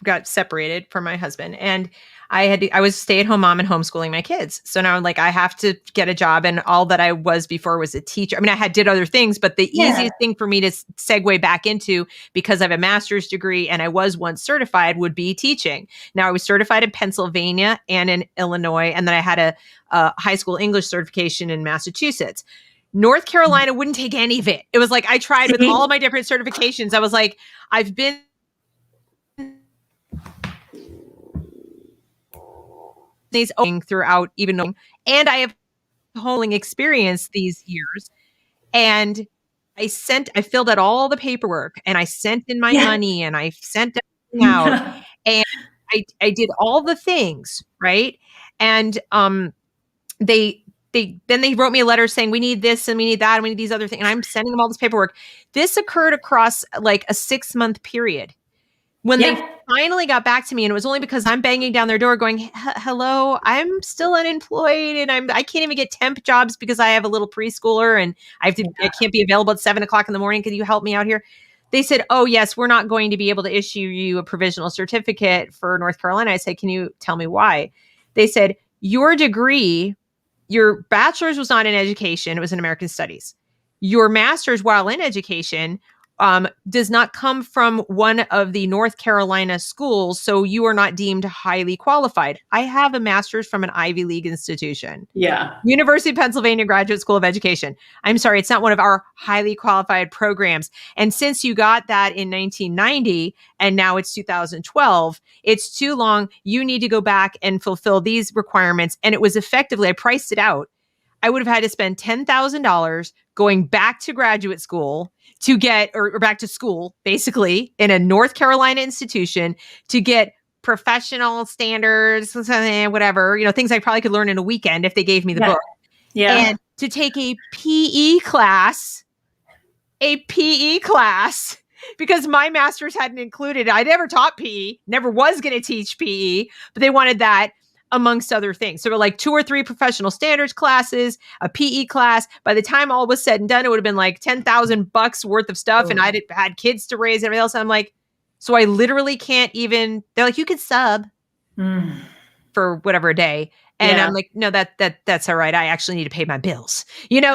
got separated from my husband and I was a stay-at-home mom and homeschooling my kids. So now I'm like, I have to get a job. And all that I was before was a teacher. I mean, did other things, but the easiest thing for me to segue back into, because I have a master's degree and I was once certified, would be teaching. Now I was certified in Pennsylvania and in Illinois. And then I had a high school English certification in Massachusetts. North Carolina wouldn't take any of it. It was like, I tried with all of my different certifications. I was like, I've been these throughout even knowing, and I have homeschooling experience these years. And I filled out all the paperwork and I sent in my money and I sent everything out. And I did all the things, right? And they wrote me a letter saying we need this and we need that and we need these other things. And I'm sending them all this paperwork. This occurred across like a 6-month period. When they finally got back to me, and it was only because I'm banging down their door going, hello, I'm still unemployed and I can't even get temp jobs because I have a little preschooler and I can't be available at 7:00 in the morning. Can you help me out here? They said, oh yes, we're not going to be able to issue you a provisional certificate for North Carolina. I said, can you tell me why? They said, your degree, your bachelor's was not in education. It was in American studies. Your master's, while in education, does not come from one of the North Carolina schools, so you are not deemed highly qualified. I have a master's from an Ivy League institution. Yeah. University of Pennsylvania Graduate School of Education. I'm sorry, it's not one of our highly qualified programs. And since you got that in 1990 and now it's 2012, it's too long. You need to go back and fulfill these requirements. And it was effectively, I priced it out. I would have had to spend $10,000 going back to graduate school to get, or back to school, basically, in a North Carolina institution to get professional standards, whatever, things I probably could learn in a weekend if they gave me the book. Yeah. And to take a PE class, because my master's hadn't included, I never taught PE, never was going to teach PE, but they wanted that amongst other things. So there were like 2 or 3 professional standards classes, a PE class. By the time all was said and done, it would have been like $10,000 worth of stuff. And I'd had kids to raise and everything else. And I'm like, so I literally can't even, they're like, you could sub for whatever a day. And I'm like, no, that's all right. I actually need to pay my bills,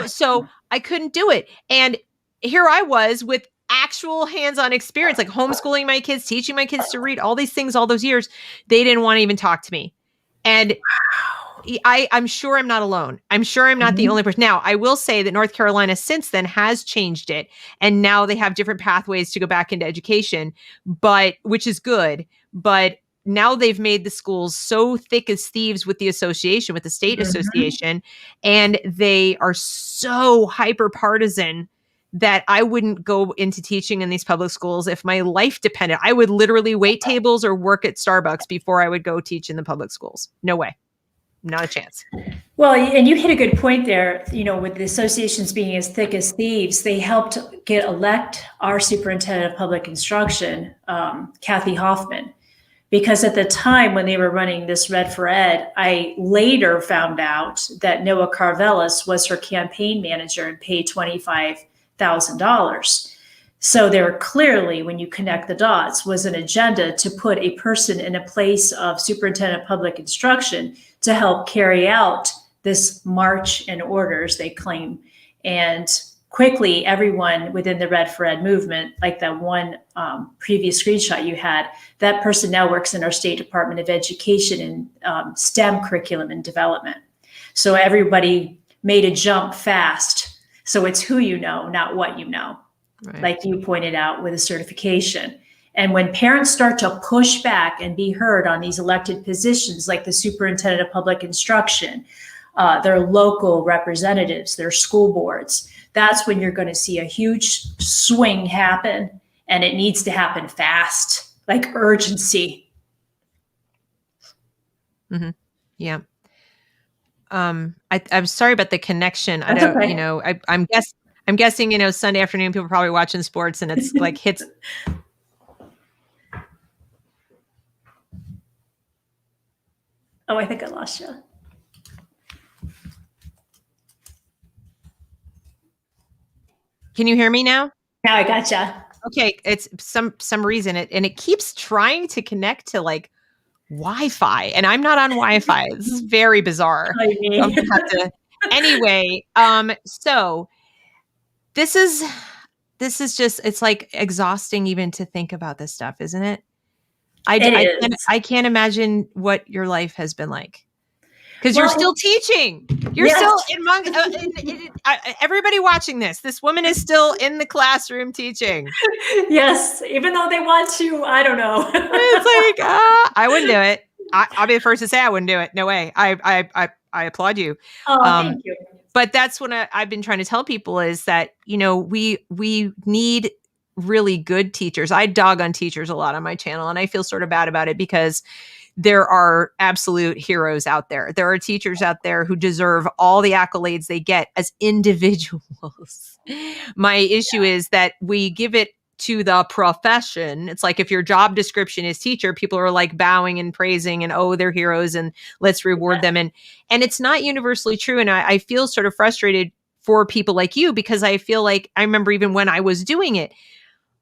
so I couldn't do it. And here I was with actual hands-on experience, like homeschooling my kids, teaching my kids to read, all these things, all those years. They didn't want to even talk to me. And I'm sure I'm not alone. I'm sure I'm not the only person. Now, I will say that North Carolina since then has changed it. And now they have different pathways to go back into education, which is good. But now they've made the schools so thick as thieves with the association, with the state association, and they are so hyper partisan that I wouldn't go into teaching in these public schools if my life depended. I would literally wait tables or work at Starbucks before I would go teach in the public schools. No way. Not a chance. Well, and you hit a good point there, with the associations being as thick as thieves, they helped elect our superintendent of public instruction, Kathy Hoffman, because at the time when they were running this Red for Ed, I later found out that Noah Carvelis was her campaign manager and paid $25,000. So there clearly, when you connect the dots, was an agenda to put a person in a place of superintendent of public instruction to help carry out this march in orders, they claim. And quickly, everyone within the Red for Ed movement, like that one previous screenshot you had, that person now works in our State Department of Education in STEM curriculum and development. So everybody made a jump fast. So it's who you know, not what you know, right, like you pointed out with a certification. And when parents start to push back and be heard on these elected positions, like the superintendent of public instruction, their local representatives, their school boards, that's when you're going to see a huge swing happen. And it needs to happen fast, like urgency. Mm-hmm. Yeah. I'm sorry about the connection. That's I don't, okay. I'm guessing, Sunday afternoon, people are probably watching sports and it's like hits. Oh, I think I lost you. Can you hear me now? Now I gotcha. Okay. It's some reason it keeps trying to connect to like Wi-Fi, and I'm not on Wi-Fi. This is very bizarre. So I'm gonna have to, anyway. So this is just, it's like exhausting even to think about this stuff, isn't it? I can't imagine what your life has been like. Because you're still teaching. You're still everybody watching this. This woman is still in the classroom teaching. Yes, even though they want to, I don't know. It's like, I wouldn't do it. I'll be the first to say I wouldn't do it. No way. I applaud you. Oh, thank you. But that's what I've been trying to tell people is that, we need really good teachers. I dog on teachers a lot on my channel, and I feel sort of bad about it because there are absolute heroes out there. There are teachers out there who deserve all the accolades they get as individuals. My issue is that we give it to the profession. It's like if your job description is teacher, people are like bowing and praising and, oh, they're heroes and let's reward them. And it's not universally true. And I feel sort of frustrated for people like you, because I feel like I remember even when I was doing it,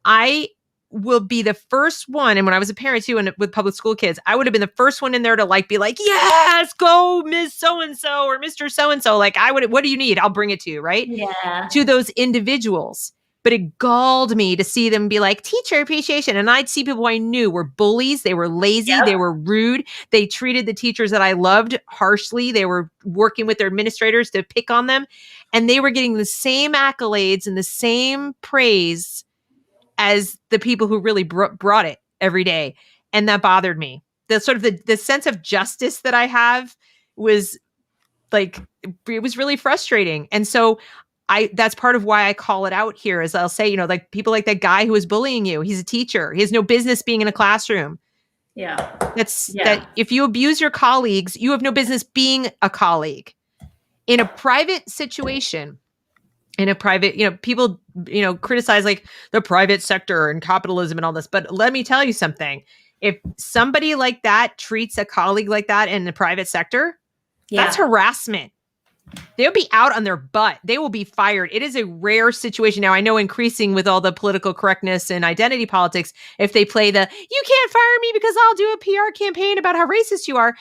I will be the first one. And when I was a parent too, and with public school kids, I would have been the first one in there to like, be like, yes, go Miss So-and-so or Mr. So-and-so. Like what do you need? I'll bring it to you. Right. Yeah. To those individuals. But it galled me to see them be like, teacher appreciation. And I'd see people I knew were bullies. They were lazy. Yep. They were rude. They treated the teachers that I loved harshly. They were working with their administrators to pick on them. And they were getting the same accolades and the same praise as the people who really brought it every day. And that bothered me. The sort of the sense of justice that I have was like, it was really frustrating. And so that's part of why I call it out here, is I'll say, like people like that guy who was bullying you, he's a teacher. He has no business being in a classroom. Yeah. That if you abuse your colleagues, you have no business being a colleague. In a private situation, in a private, people, criticize like the private sector and capitalism and all this. But let me tell you something. If somebody like that treats a colleague like that in the private sector, that's harassment. They'll be out on their butt. They will be fired. It is a rare situation. Now, I know increasing with all the political correctness and identity politics, if they play you can't fire me because I'll do a PR campaign about how racist you are,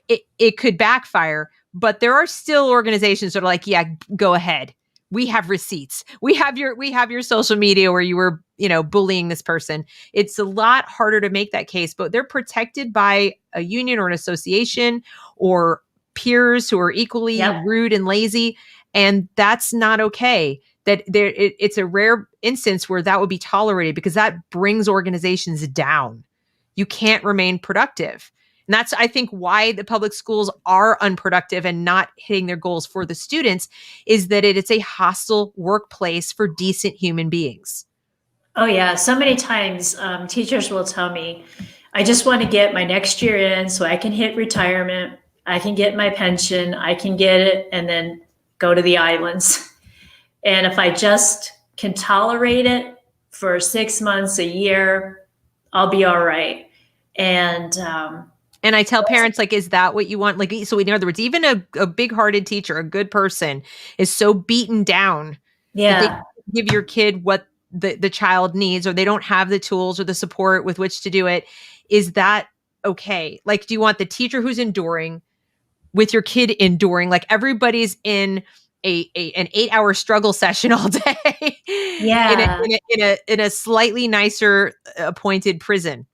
it could backfire. But there are still organizations that are like, yeah, go ahead. We have receipts. We have your social media where you were, bullying this person. It's a lot harder to make that case, but they're protected by a union or an association or peers who are equally rude and lazy. And that's not okay. It's a rare instance where that would be tolerated, because that brings organizations down. You can't remain productive. And that's, I think, why the public schools are unproductive and not hitting their goals for the students, is that it's a hostile workplace for decent human beings. Oh, yeah. So many times teachers will tell me, I just want to get my next year in so I can hit retirement. I can get my pension. I can get it and then go to the islands. And if I just can tolerate it for 6 months, a year, I'll be all right. And I tell parents, like, is that what you want? Like, so in other words, even a big-hearted teacher, a good person, is so beaten down that they give your kid what the child needs, or they don't have the tools or the support with which to do it. Is that okay? Like, do you want the teacher who's enduring with your kid enduring? Like, everybody's in an 8-hour struggle session all day. in a slightly nicer appointed prison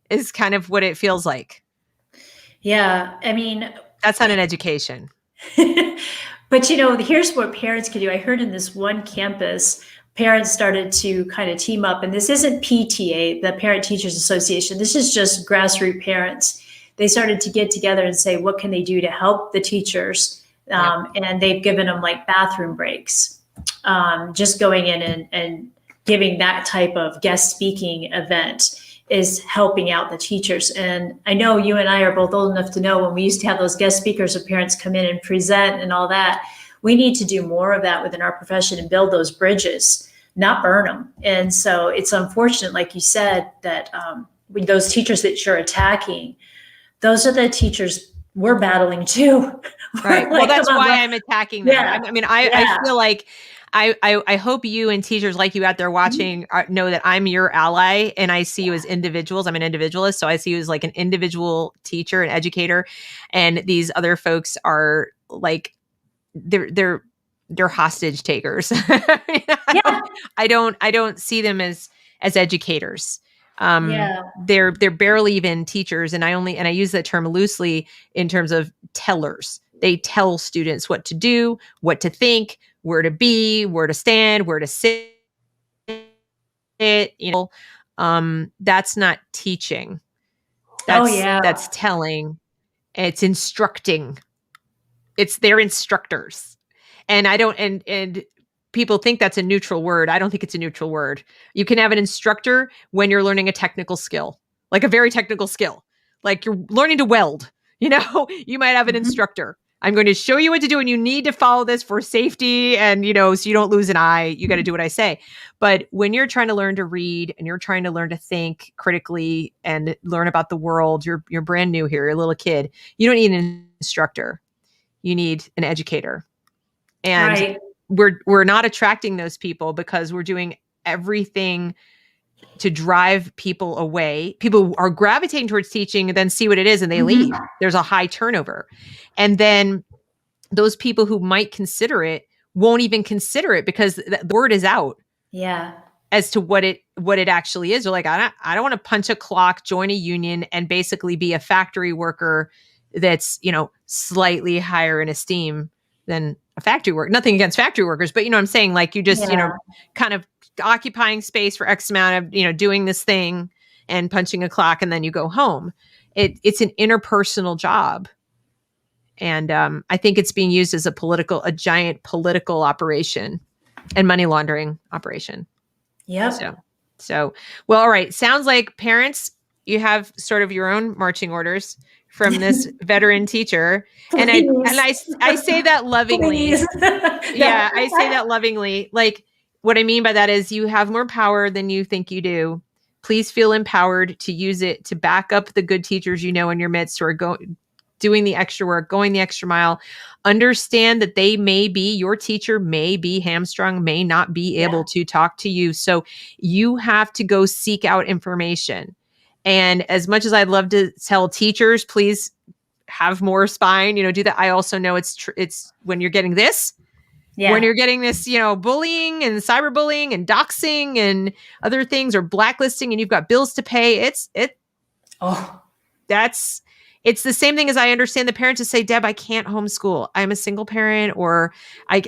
is kind of what it feels like. Yeah. I mean, that's not an education. But, here's what parents can do. I heard in this one campus, parents started to kind of team up, and this isn't PTA, the Parent Teachers Association. This is just grassroots parents. They started to get together and say, what can they do to help the teachers? And they've given them like bathroom breaks, just going in and giving that type of guest speaking event is helping out the teachers. And I know you and I are both old enough to know when we used to have those guest speakers of parents come in and present and all that. We need to do more of that within our profession and build those bridges, not burn them. And so it's unfortunate, like you said, that with those teachers that you're attacking, those are the teachers we're battling too. Right. Well, that's why I'm attacking them. Yeah. I mean, I feel like I hope you and teachers like you out there watching know that I'm your ally, and I see you as individuals. I'm an individualist, so I see you as like an individual teacher and educator, and these other folks are like they're hostage takers. I don't see them as educators. They're barely even teachers, and I use that term loosely in terms of tellers. They tell students what to do, what to think, where to be, where to stand, where to sit. That's not teaching. That's telling. It's instructing. They're instructors. And I don't, and people think that's a neutral word. I don't think it's a neutral word. You can have an instructor when you're learning a technical skill, like a very technical skill, like you're learning to weld, you know, you might have an instructor. I'm going to show you what to do, and you need to follow this for safety and, you know, so you don't lose an eye. You got to do what I say. But when you're trying to learn to read and you're trying to learn to think critically and learn about the world, you're brand new here, you're a little kid. You don't need an instructor. You need an educator. And we're not attracting those people because we're doing everything to drive people away. People are gravitating towards teaching and then see what it is and they leave. There's a high turnover. And then those people who might consider it won't even consider it because the word is out. Yeah. As to what it actually is. They're like, I don't want to punch a clock, join a union, and basically be a factory worker that's, you know, slightly higher in esteem than a factory worker. Nothing against factory workers, but you know what I'm saying? Like you just, you know, kind of occupying space for X amount of, you know, doing this thing and punching a clock and then you go home. It's an interpersonal job. And I think it's being used as a giant political operation and money laundering operation. Yep. So, well, all right. Sounds like parents, you have sort of your own marching orders from this veteran teacher. And I say that lovingly. Yeah, I say that lovingly. Like what I mean by that is you have more power than you think you do. Please feel empowered to use it to back up the good teachers you know in your midst who are doing the extra work, going the extra mile. Understand that your teacher may be hamstrung, may not be able to talk to you. So you have to go seek out information. And as much as I'd love to tell teachers, please have more spine, you know, do that. I also know it's when you're getting this, when you're getting this, you know, bullying and cyberbullying and doxing and other things or blacklisting and you've got bills to pay. It's the same thing as I understand the parents to say, Deb, I can't homeschool. I'm a single parent, or I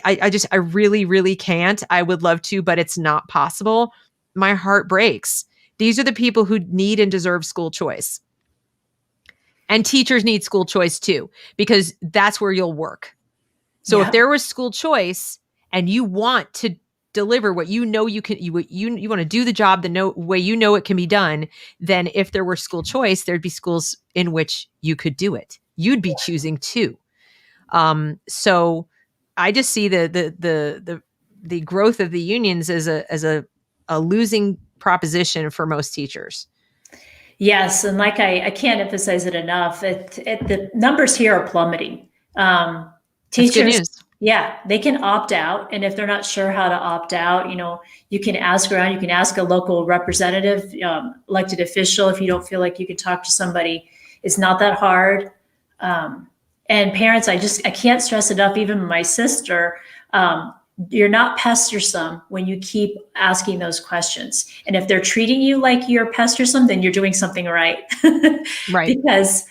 really, really can't. I would love to, but it's not possible. My heart breaks. These are the people who need and deserve school choice. And teachers need school choice too, because that's where you'll work. So if there was school choice and you want to deliver what you know you can, you want to do the job the way you know it can be done, then if there were school choice, there'd be schools in which you could do it. You'd be choosing too. So I just see the growth of the unions as a losing proposition for most teachers. Yes, and like I can't emphasize it enough. The numbers here are plummeting. Teachers, they can opt out, and if they're not sure how to opt out, you know, you can ask around. You can ask a local representative, elected official, if you don't feel like you can talk to somebody. It's not that hard. And parents, I can't stress enough. Even my sister. You're not pestersome when you keep asking those questions. And if they're treating you like you're pestersome, then you're doing something right. Right. Because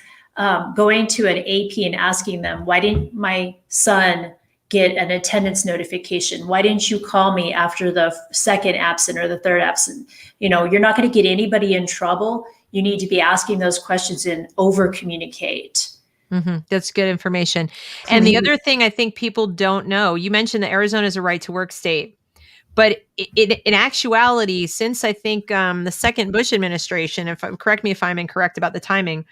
going to an AP and asking them, why didn't my son get an attendance notification? Why didn't you call me after the second absent or the third absent? You know, you're not going to get anybody in trouble. You need to be asking those questions and over communicate. Mm-hmm. That's good information. And the other thing I think people don't know, you mentioned that Arizona is a right to work state, but in actuality, since I think the second Bush administration, correct me if I'm incorrect about the timing,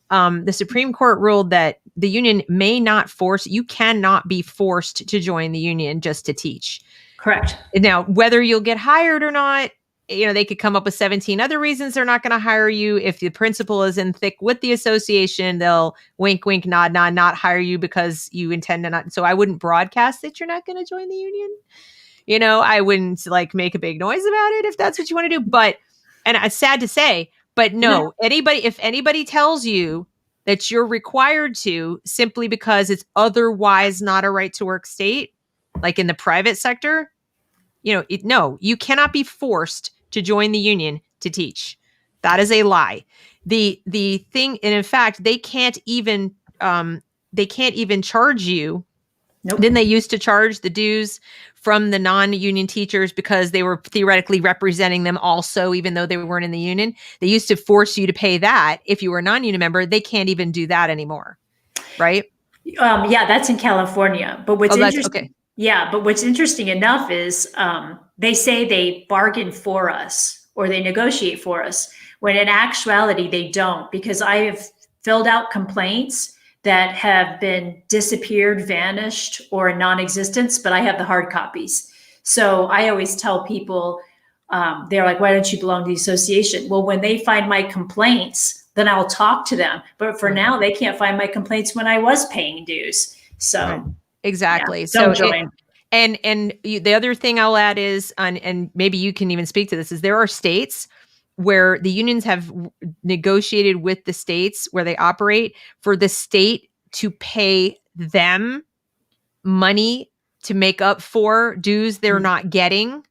the Supreme Court ruled that the union you cannot be forced to join the union just to teach. Correct. Now, whether you'll get hired or not, you know, they could come up with 17 other reasons they're not going to hire you. If the principal is in thick with the association, they'll wink, wink, nod, nod, not hire you because you intend to not. So I wouldn't broadcast that you're not going to join the union. You know, I wouldn't like make a big noise about it if that's what you want to do. But, and it's sad to say, but no, if anybody tells you that you're required to simply because it's otherwise not a right to work state, like in the private sector, you know, no, you cannot be forced to join the union to teach. That is a lie. The thing, and in fact, they can't even charge you. Nope. Then they used to charge the dues from the non-union teachers because they were theoretically representing them also, even though they weren't in the union. They used to force you to pay that if you were a non-union member. They can't even do that anymore, right? Yeah, that's in California. But what's interesting? Okay. Yeah, but what's interesting enough is they say they bargain for us or they negotiate for us, when in actuality they don't, because I have filled out complaints that have been disappeared, vanished, or in non-existence, but I have the hard copies. So I always tell people, they're like, why don't you belong to the association? Well, when they find my complaints, then I'll talk to them. But for now, they can't find my complaints when I was paying dues. So Right. Exactly. yeah, So don't join. the other thing I'll add is, and maybe you can even speak to this, is there are states where the unions have negotiated with the states where they operate for the state to pay them money to make up for dues they're not getting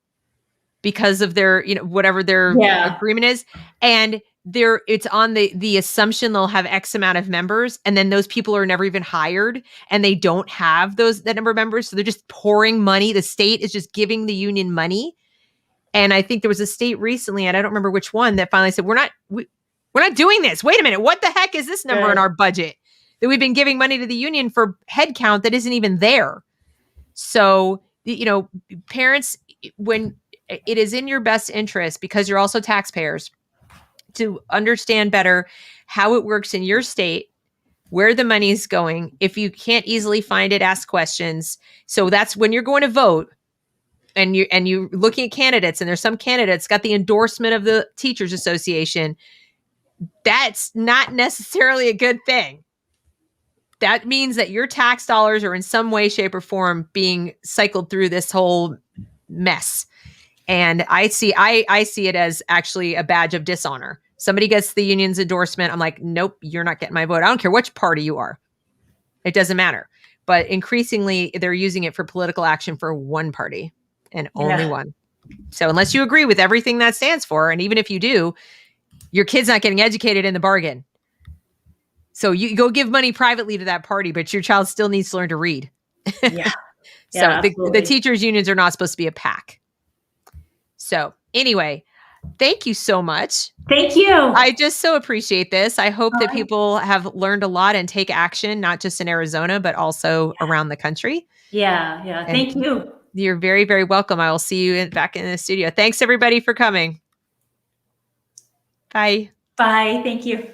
because of their, whatever their Yeah. agreement is. And it's on the assumption they'll have X amount of members, and then those people are never even hired, and they don't have that number of members. So they're just pouring money. The state is just giving the union money. And I think there was a state recently, and I don't remember which one, that finally said, we're not doing this. Wait a minute. What the heck is this number in our budget that we've been giving money to the union for head count that isn't even there? So, parents, when it is in your best interest, because you're also taxpayers, to understand better how it works in your state, where the money is going. If you can't easily find it, ask questions. So that's when you're going to vote, and you're looking at candidates, and there's some candidates got the endorsement of the Teachers Association. That's not necessarily a good thing. That means that your tax dollars are in some way, shape, or form being cycled through this whole mess. And I see it as actually a badge of dishonor. Somebody gets the union's endorsement. I'm like, nope, you're not getting my vote. I don't care which party you are. It doesn't matter. But increasingly, they're using it for political action for one party and only one. So unless you agree with everything that stands for, and even if you do, your kid's not getting educated in the bargain. So you go give money privately to that party, but your child still needs to learn to read. Yeah. So the teachers' unions are not supposed to be a pack. So anyway, thank you so much. Thank you. I just so appreciate this. I hope that people have learned a lot and take action, not just in Arizona, but also around the country. Yeah. Thank you. You're very, very welcome. I will see you back in the studio. Thanks, everybody, for coming. Bye. Bye. Thank you.